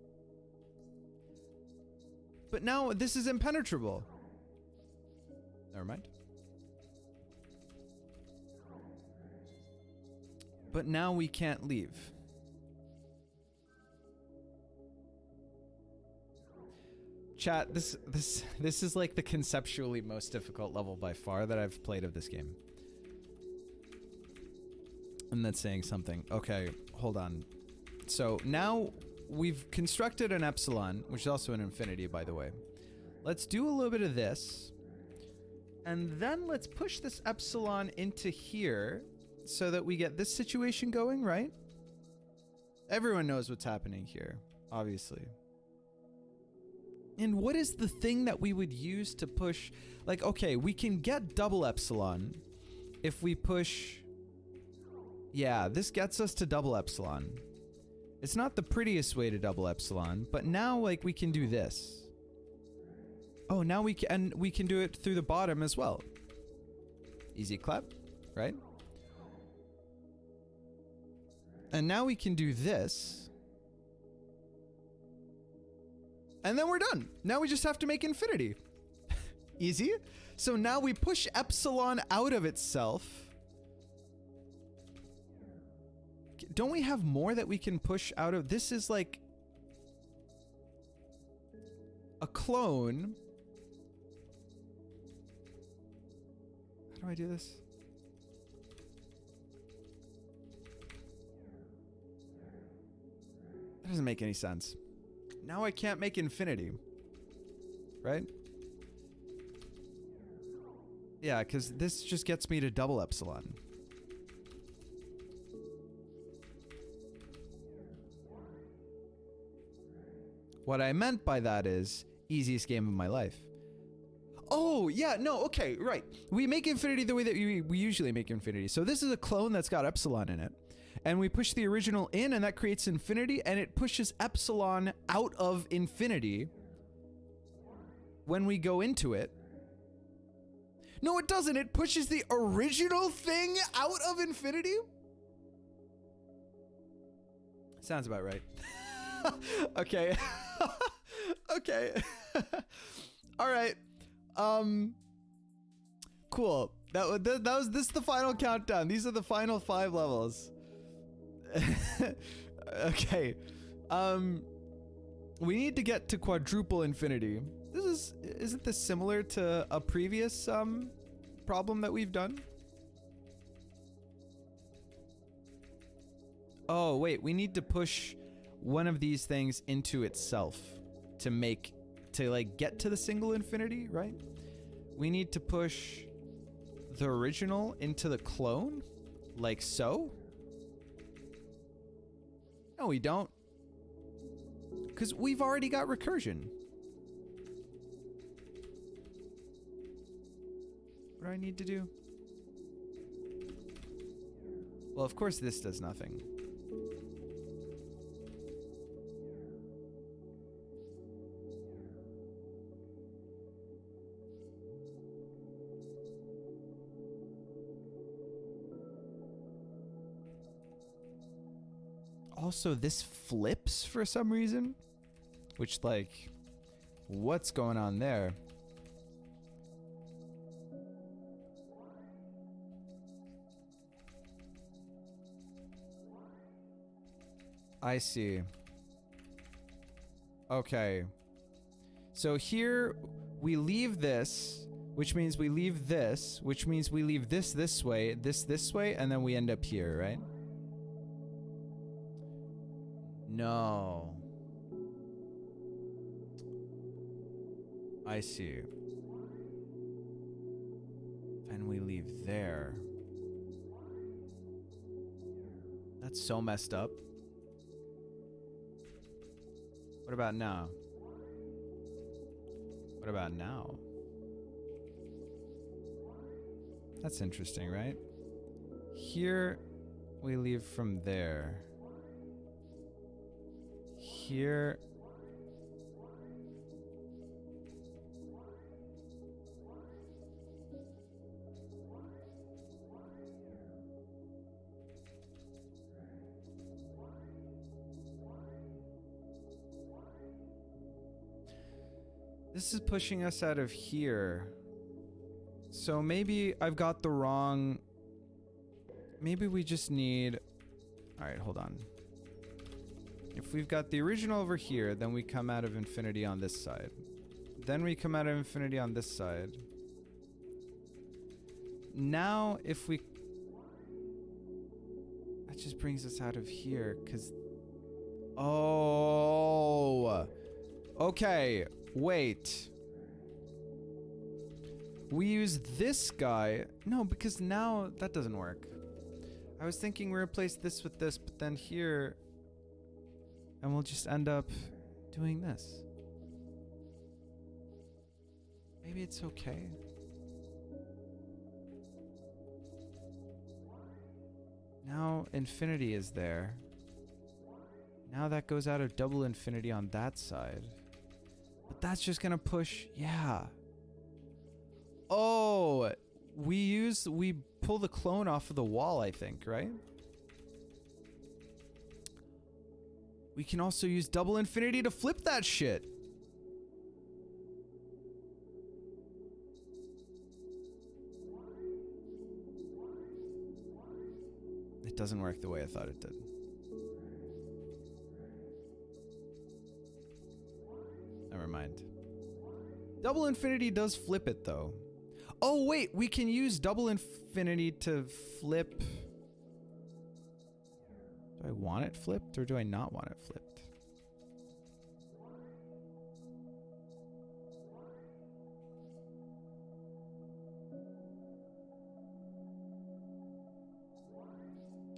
But now this is impenetrable. Never mind. But now we can't leave. Chat, this is like the conceptually most difficult level by far that I've played of this game. And that's saying something. Okay, hold on. So now we've constructed an epsilon, which is also an infinity, by the way. Let's do a little bit of this. And then let's push this epsilon into here so that we get this situation going, right? Everyone knows what's happening here, obviously. And what is the thing that we would use to push? Like, okay, we can get double epsilon if we push... Yeah, this gets us to double epsilon. It's not the prettiest way to double epsilon, but now, like, we can do this. Oh, now we can do it through the bottom as well. Easy clap, right? And now we can do this. And then we're done. Now we just have to make infinity. Easy. So now we push epsilon out of itself. Don't we have more that we can push out of? This is like a clone. How do I do this? That doesn't make any sense. Now I can't make infinity. Right? Yeah, because this just gets me to double epsilon. What I meant by that is easiest game of my life. Oh, yeah, no, okay, right. We make infinity the way that we usually make infinity. So this is a clone that's got epsilon in it. And we push the original in, and that creates infinity, and it pushes epsilon out of infinity when we go into it. No, it doesn't. It pushes the original thing out of infinity? Sounds about right. Okay. Okay. All right. Cool. This is the final countdown. These are the final 5 levels. Okay. We need to get to quadruple infinity. Isn't this similar to a previous problem that we've done? Oh, wait, we need to push one of these things into itself to like get to the single infinity, right? We need to push the original into the clone, like so. No, we don't. Because we've already got recursion. What do I need to do? Well, of course this does nothing. Also, this flips for some reason, which, like, what's going on there? I see. Okay. So here we leave this, which means we leave this, which means we leave this way, this way, and then we end up here, right? No. I see. Then we leave there. That's so messed up. What about now? What about now? That's interesting, right? Here we leave from there. Here. This is pushing us out of here. So maybe I've got the wrong... Maybe we just need... Alright, hold on. If we've got the original over here, then we come out of infinity on this side. Then we come out of infinity on this side. Now, if we... That just brings us out of here, because... Oh! Okay, wait. We use this guy. No, because now that doesn't work. I was thinking we replace this with this, but then here... And we'll just end up doing this. Maybe it's okay. Now infinity is there. Now that goes out of double infinity on that side. But that's just gonna push, yeah. Oh, we pull the clone off of the wall, I think, right? We can also use double infinity to flip that shit. It doesn't work the way I thought it did. Never mind. Double infinity does flip it though. Oh wait, we can use double infinity to flip... Do I want it flipped or do I not want it flipped?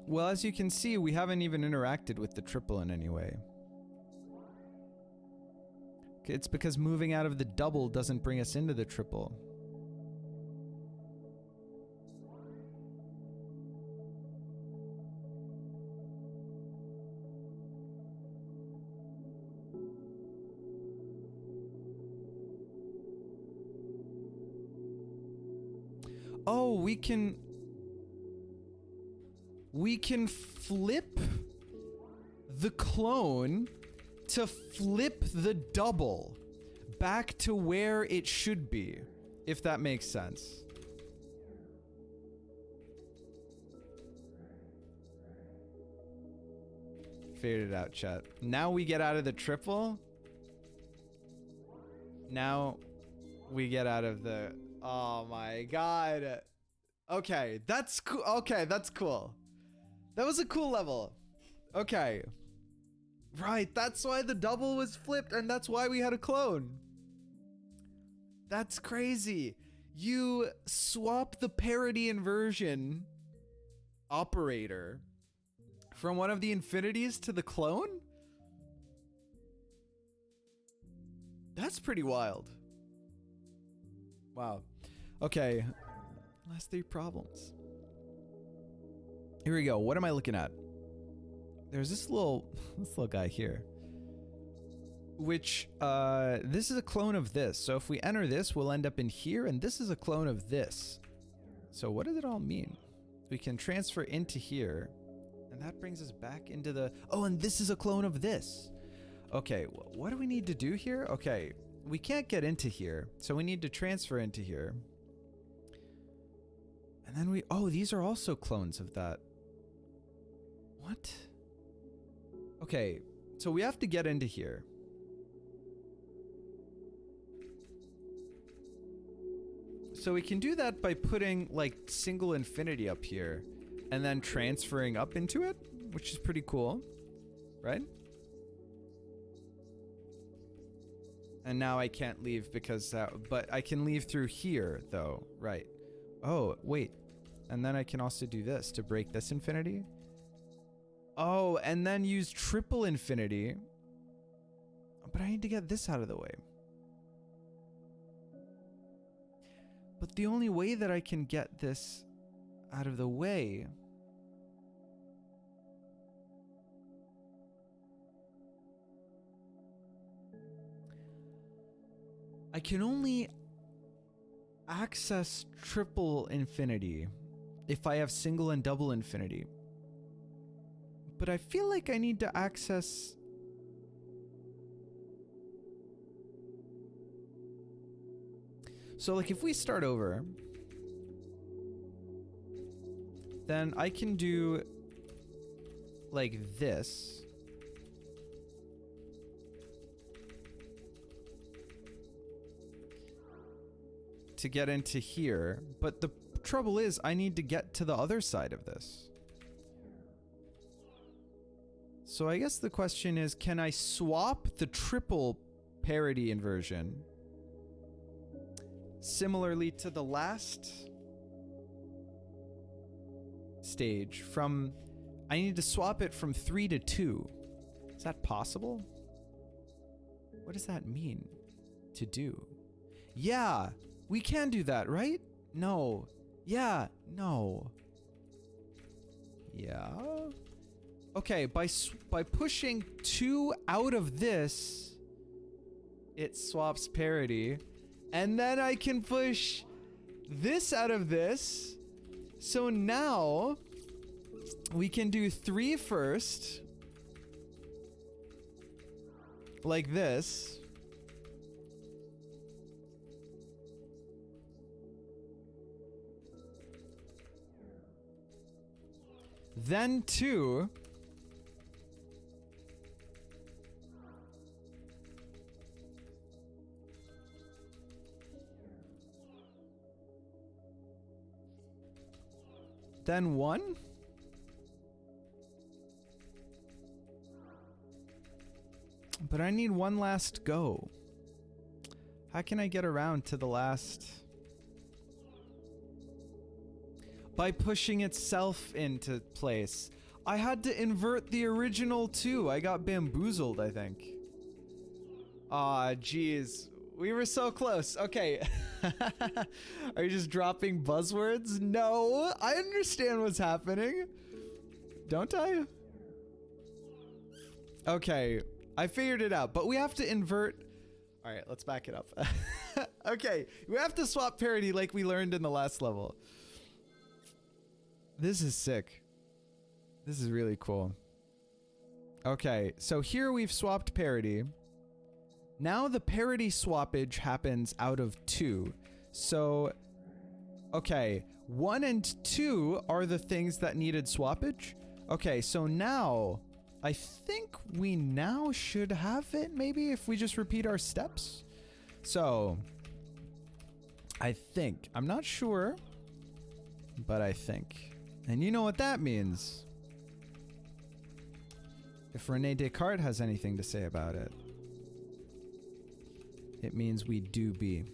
Well, as you can see, we haven't even interacted with the triple in any way. It's because moving out of the double doesn't bring us into the triple. Oh, we can flip the clone to flip the double back to where it should be, if that makes sense. Figured it out, chat. Now we get out of the triple. Now we get out of the... Oh my god. Okay, that's cool. Okay, that's cool. That was a cool level. Okay. Right, that's why the double was flipped, and that's why we had a clone. That's crazy. You swap the parity inversion operator from one of the infinities to the clone? That's pretty wild. Wow. Okay. Last 3 problems. Here we go. What am I looking at? There's this little guy here. Which, this is a clone of this. So if we enter this, we'll end up in here, and this is a clone of this. So what does it all mean? We can transfer into here, and that brings us back into the... Oh, and this is a clone of this. Okay, what do we need to do here? Okay, we can't get into here, so we need to transfer into here. And then we... Oh, these are also clones of that. What? Okay, so we have to get into here. So we can do that by putting, like, single infinity up here and then transferring up into it, which is pretty cool, right? And now I can't leave because but I can leave through here, though, right? Oh, wait. And then I can also do this to break this infinity. Oh, and then use triple infinity. But I need to get this out of the way. But the only way that I can get this out of the way I can only access triple infinity if I have single and double infinity. But I feel like I need to access... So like if we start over, then I can do like this. To get into here, but the trouble is I need to get to the other side of this. So I guess the question is, can I swap the triple parity inversion similarly to the last stage from, I need to swap it from 3 to 2. Is that possible? What does that mean to do? Yeah, we can do that, right? No. Yeah, no. Yeah. Okay, by pushing 2 out of this, it swaps parity. And then I can push this out of this. So now we can do 3 first. Like this. Then 2. Then 1. But I need one last go. How can I get around to the last? By pushing itself into place. I had to invert the original too. I got bamboozled, I think. Aw, geez. We were so close. Okay. Are you just dropping buzzwords? No, I understand what's happening. Don't I? Okay, I figured it out, but we have to invert. All right, let's back it up. Okay, we have to swap parity like we learned in the last level. This is sick. This is really cool. Okay, so here we've swapped parity. Now the parity swappage happens out of 2. So, okay, 1 and 2 are the things that needed swappage. Okay, so now I think we now should have it, maybe, if we just repeat our steps. So, I think, I'm not sure, but I think. And you know what that means. If Rene Descartes has anything to say about it, it means we do be.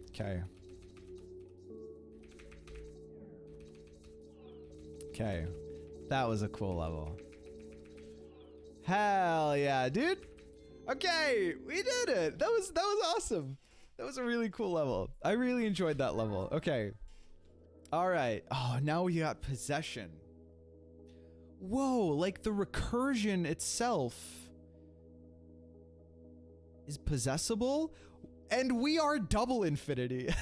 Okay. Okay. That was a cool level. Hell yeah, dude. Okay, we did it. That was awesome. That was a really cool level. I really enjoyed that level. Okay. All right. Oh, now we got possession. Whoa, like the recursion itself is possessible, and we are double infinity.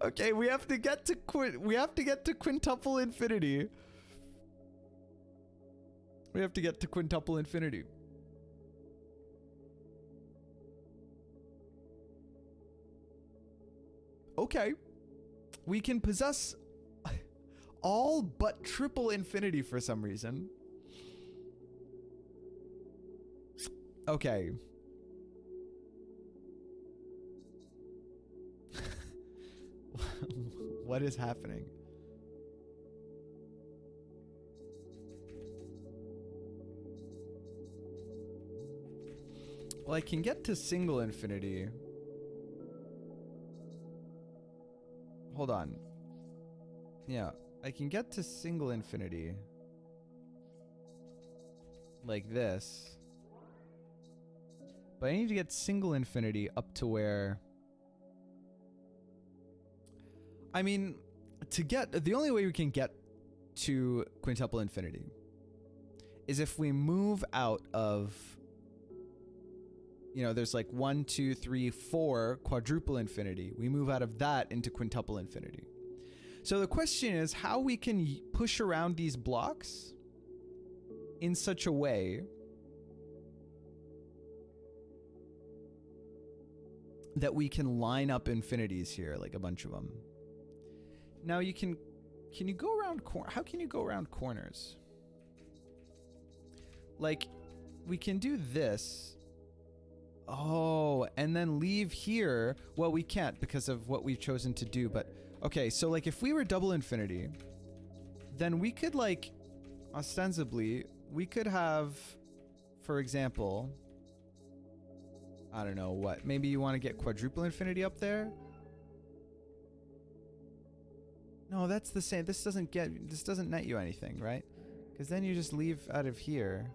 Okay, we have to get to quintuple infinity. We have to get to quintuple infinity. Okay. We can possess all but triple infinity for some reason. Okay. What is happening? Well, I can get to single infinity. Hold on. Yeah, I can get to single infinity. Like this. But I need to get single infinity up to where... I mean, the only way we can get to quintuple infinity is if we move out of, you know, there's like 1, 2, 3, 4 quadruple infinity. We move out of that into quintuple infinity. So the question is how we can push around these blocks in such a way that we can line up infinities here, like a bunch of them. Now can you go around how can you go around corners? Like, we can do this. Oh, and then leave here. Well, we can't because of what we've chosen to do, but okay, so like if we were double infinity, then we could like, ostensibly, we could have, for example, I don't know what, maybe you want to get quadruple infinity up there? No, that's the same. This doesn't net you anything, right? Because then you just leave out of here.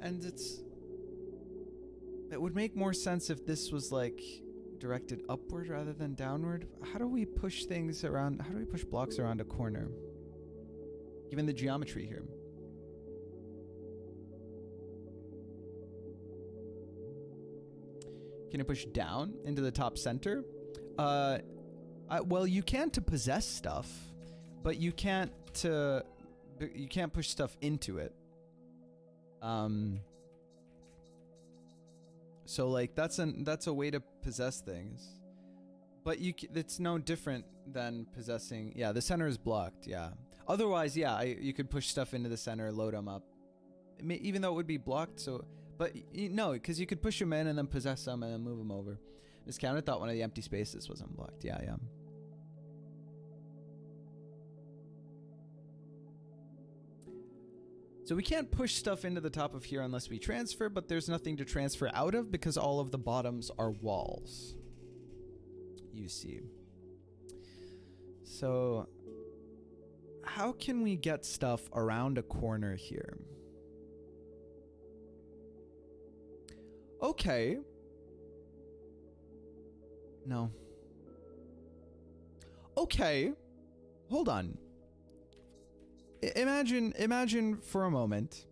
And it would make more sense if this was like directed upward rather than downward. How do we push things around? How do we push blocks around a corner? Given the geometry here. Can you push down into the top center? Well, you can to possess stuff, but you can't push stuff into it. So like that's a way to possess things, but it's no different than possessing. Yeah, the center is blocked. Yeah. Otherwise, yeah, you could push stuff into the center, load them up, even though it would be blocked. So. But no, because you could push them in and then possess them and then move them over. Miss Counter thought one of the empty spaces was unblocked. Yeah, yeah. So we can't push stuff into the top of here unless we transfer, but there's nothing to transfer out of because all of the bottoms are walls. You see. So how can we get stuff around a corner here? Okay. No. Okay. Hold on. Imagine for a moment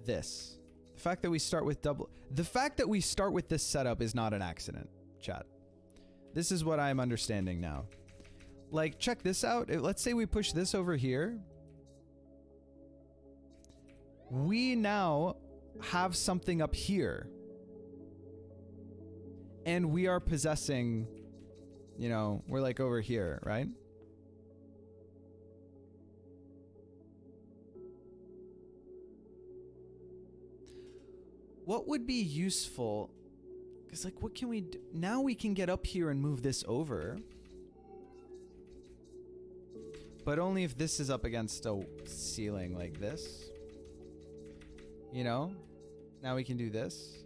this. The fact that we start with this setup is not an accident, chat. This is what I'm understanding now. Like, check this out. Let's say we push this over here. We now have something up here. And we are possessing, you know, we're like over here, right? What would be useful? Because like, what can we do? Now we can get up here and move this over. But only if this is up against a ceiling like this. You know? Now we can do this.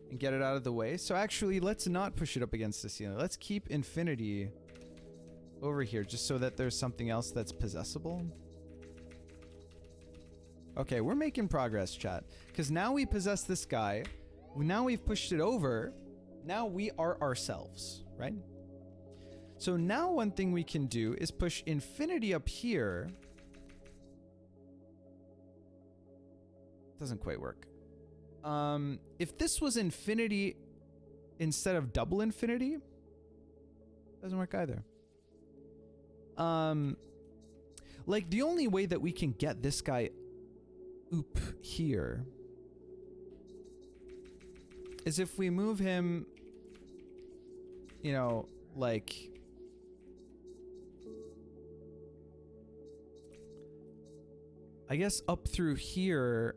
And get it out of the way. So actually, let's not push it up against the ceiling. Let's keep infinity over here just so that there's something else that's possessible. Okay, we're making progress, chat. Because now we possess this guy. Now we've pushed it over. Now we are ourselves, right? So now one thing we can do is push infinity up here. Doesn't quite work. If this was infinity instead of double infinity, doesn't work either. Like the only way that we can get this guy up here is if we move him, you know, like I guess up through here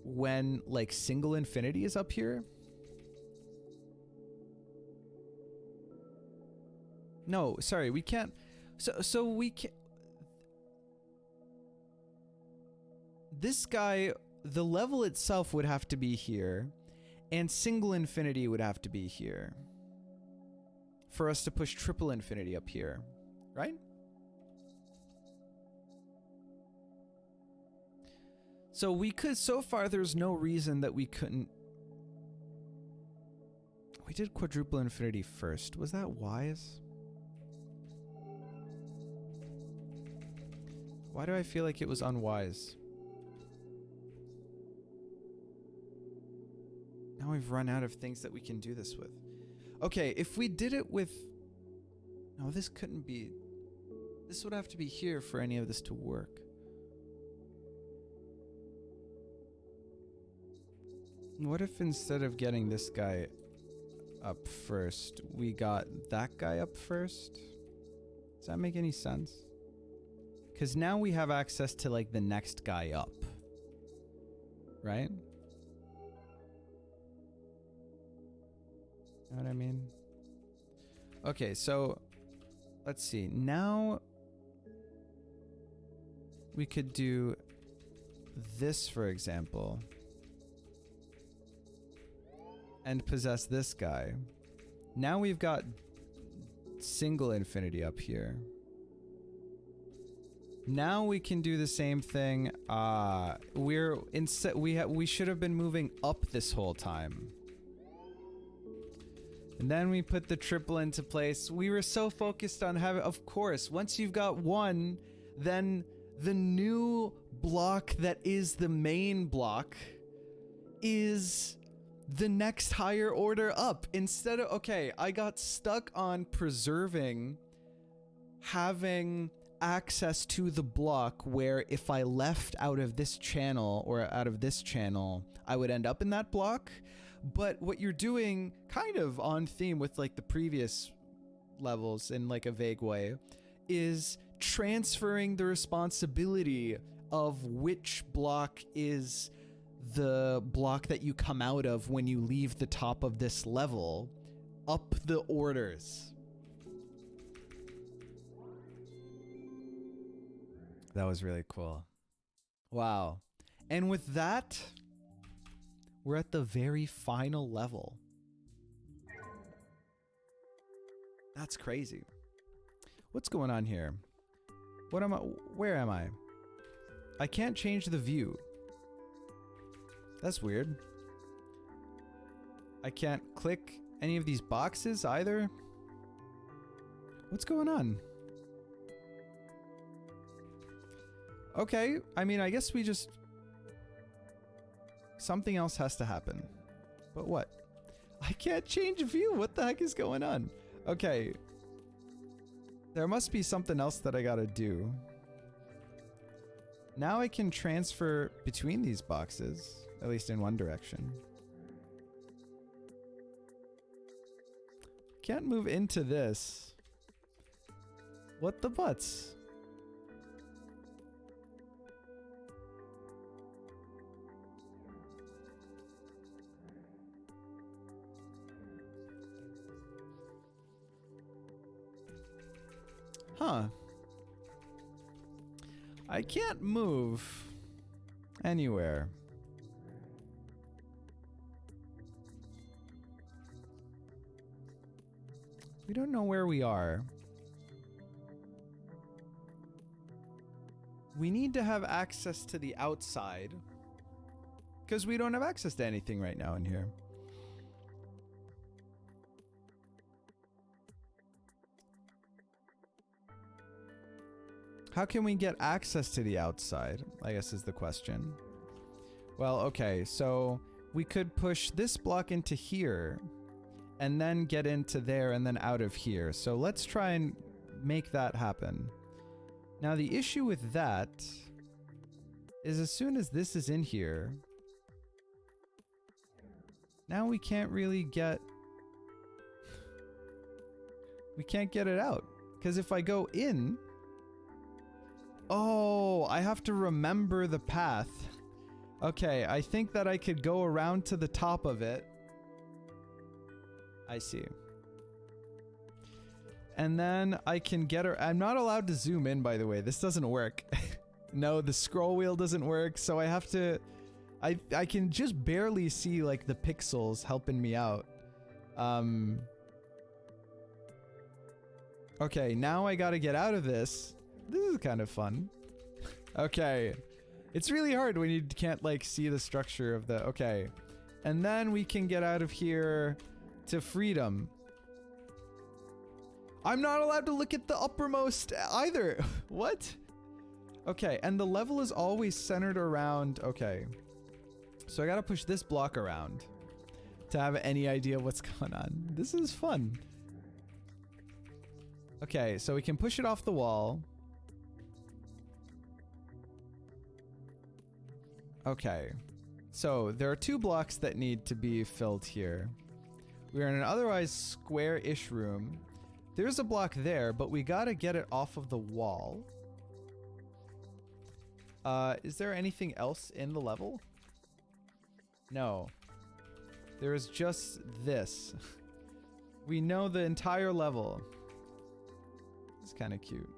when like single infinity is up here. No, sorry, we can't. So we can. This guy, the level itself would have to be here, and single infinity would have to be here for us to push triple infinity up here, right? So we could, so far there's no reason that we couldn't. We did quadruple infinity first. Was that wise? Why do I feel like it was unwise? Now we've run out of things that we can do this with. Okay, if we did it with... No, this couldn't be... This would have to be here for any of this to work. What if instead of getting this guy up first, we got that guy up first? Does that make any sense? Because now we have access to, like, the next guy up. Right? Know what I mean? Okay, so... Let's see. Now... We could do... this, for example. And possess this guy. Now we've got... single infinity up here. Now we can do the same thing. We should have been moving up this whole time. And then we put the triple into place. We were so focused on having, of course, once you've got one, then the new block that is the main block is the next higher order up. Instead of, okay, I got stuck on preserving having access to the block where if I left out of this channel or out of this channel, I would end up in that block. But what you're doing, kind of on theme with like the previous levels in like a vague way, is transferring the responsibility of which block is the block that you come out of when you leave the top of this level up the orders. That was really cool. Wow. And with that, we're at the very final level. That's crazy. What's going on here? What am I? Where am I? I can't change the view. That's weird. I can't click any of these boxes either. What's going on? Okay, I mean, I guess we just... Something else has to happen. But what? I can't change view. What the heck is going on? Okay. There must be something else that I gotta do. Now I can transfer between these boxes, at least in one direction. Can't move into this. What the butts? Huh. I can't move anywhere. We don't know where we are. we need to have access to the outside because we don't have access to anything right now in here. How can we get access to the outside, I guess is the question. Well, okay, so we could push this block into here and then get into there and then out of here. So let's try and make that happen. Now the issue with that is as soon as this is in here, now we can't really get... We can't get it out. Because if I go in... Oh, I have to remember the path. Okay, I think that I could go around to the top of it. I see. And then I can get her. I'm not allowed to zoom in, by the way. This doesn't work. No, the scroll wheel doesn't work, so I have to... I can just barely see, like, the pixels helping me out. Okay, now I gotta get out of this. This is kind of fun. Okay. It's really hard when you can't, like, see the structure of the... Okay. And then we can get out of here to freedom. I'm not allowed to look at the uppermost either. What? Okay, and the level is always centered around... Okay. So I gotta push this block around to have any idea what's going on. This is fun. Okay, so we can push it off the wall. Okay. So there are 2 blocks that need to be filled here. We are in an otherwise square-ish room. There's a block there, but we gotta get it off of the wall. Is there anything else in the level? No. There is just this. We know the entire level. It's kind of cute.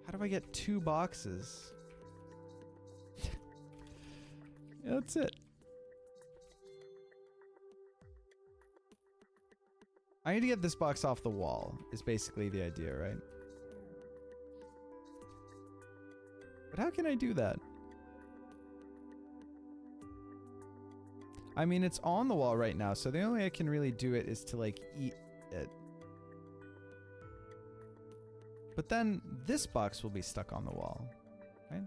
How do I get 2 boxes? Yeah, that's it. I need to get this box off the wall, is basically the idea, right? But how can I do that? I mean, it's on the wall right now, so the only way I can really do it is to, like, eat it. But then this box will be stuck on the wall, right?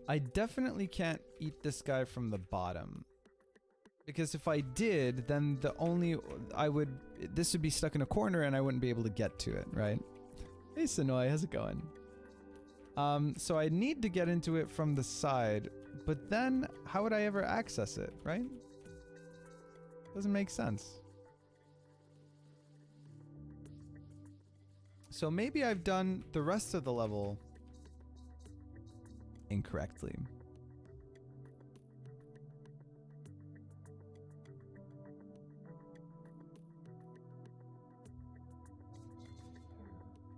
I definitely can't eat this guy from the bottom. Because if I did, then this would be stuck in a corner and I wouldn't be able to get to it, right? Hey Sonoy, how's it going? So I need to get into it from the side, but then how would I ever access it, right? Doesn't make sense. So maybe I've done the rest of the level incorrectly.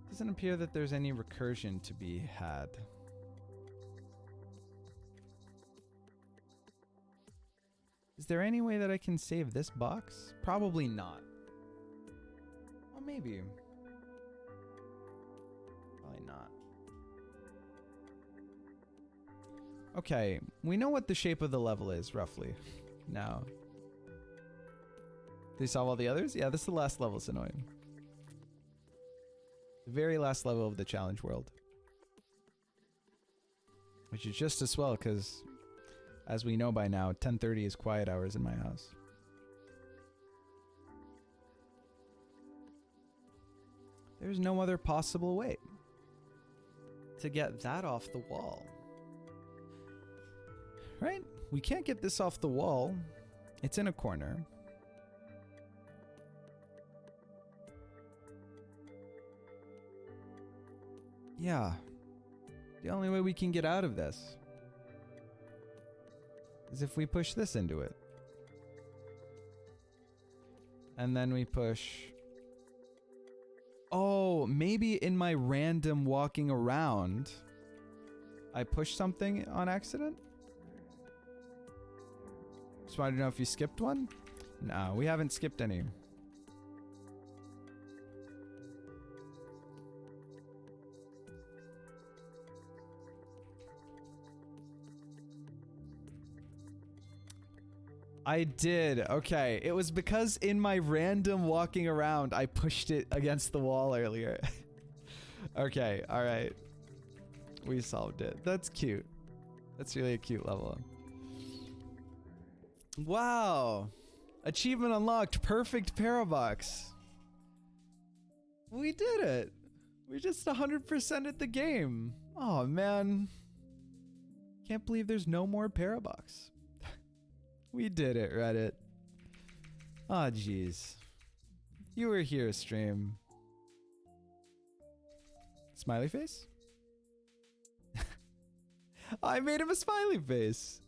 Doesn't appear that there's any recursion to be had. Is there any way that I can save this box? Probably not. Well, maybe. Probably not. Okay, we know what the shape of the level is, roughly. Now. Did you solve all the others? Yeah, this is the last level, it's annoying. The very last level of the challenge world. Which is just as swell, because as we know by now, 10:30 is quiet hours in my house. There's no other possible way to get that off the wall. Right? We can't get this off the wall. It's in a corner. Yeah. The only way we can get out of this is if we push this into it. And then we push. Oh, maybe in my random walking around, I pushed something on accident? Just wanted to know if you skipped one? No, we haven't skipped any. I did. Okay. It was because in my random walking around, I pushed it against the wall earlier. Okay. All right. We solved it. That's cute. That's really a cute level. Wow. Achievement unlocked. Perfect Parabox. We did it. We just 100%ed the game. Oh, man. Can't believe there's no more Parabox. We did it, Reddit. Aw, jeez. You were here, stream. Smiley face? I made him a smiley face.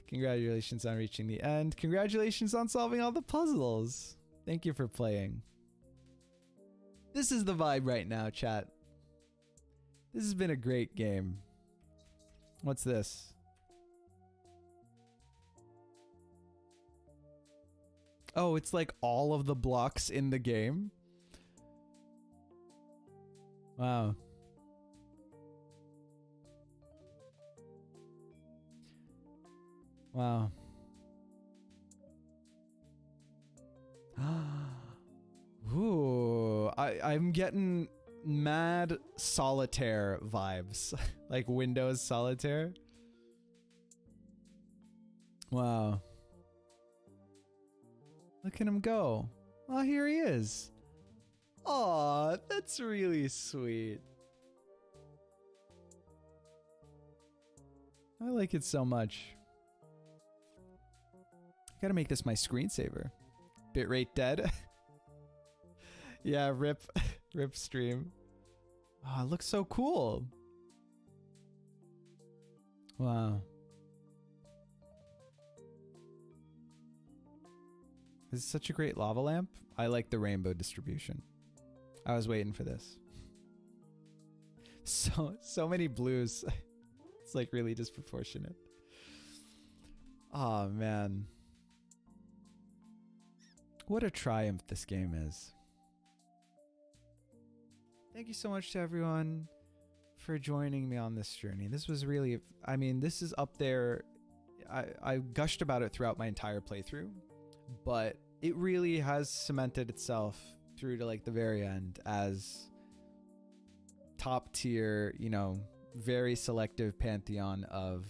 Congratulations on reaching the end. Congratulations on solving all the puzzles. Thank you for playing. This is the vibe right now, chat. This has been a great game. What's this? Oh, it's like all of the blocks in the game? Wow. Wow. Ooh, I'm getting mad solitaire vibes. Like Windows Solitaire. Wow. Look at him go. Oh, here he is. Aw, that's really sweet. I like it so much. Gotta make this my screensaver. Bitrate dead. Yeah, rip stream. Oh, it looks so cool. Wow. This is such a great lava lamp. I like the rainbow distribution. I was waiting for this. So many blues. It's like really disproportionate. Oh man. What a triumph this game is. Thank you so much to everyone for joining me on this journey. This was really, I mean, this is up there. I gushed about it throughout my entire playthrough, but it really has cemented itself through to like the very end as top tier, you know, very selective pantheon of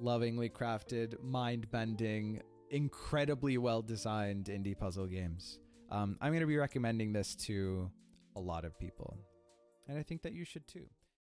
lovingly crafted, mind-bending, incredibly well-designed indie puzzle games. I'm going to be recommending this to a lot of people, and I think that you should too.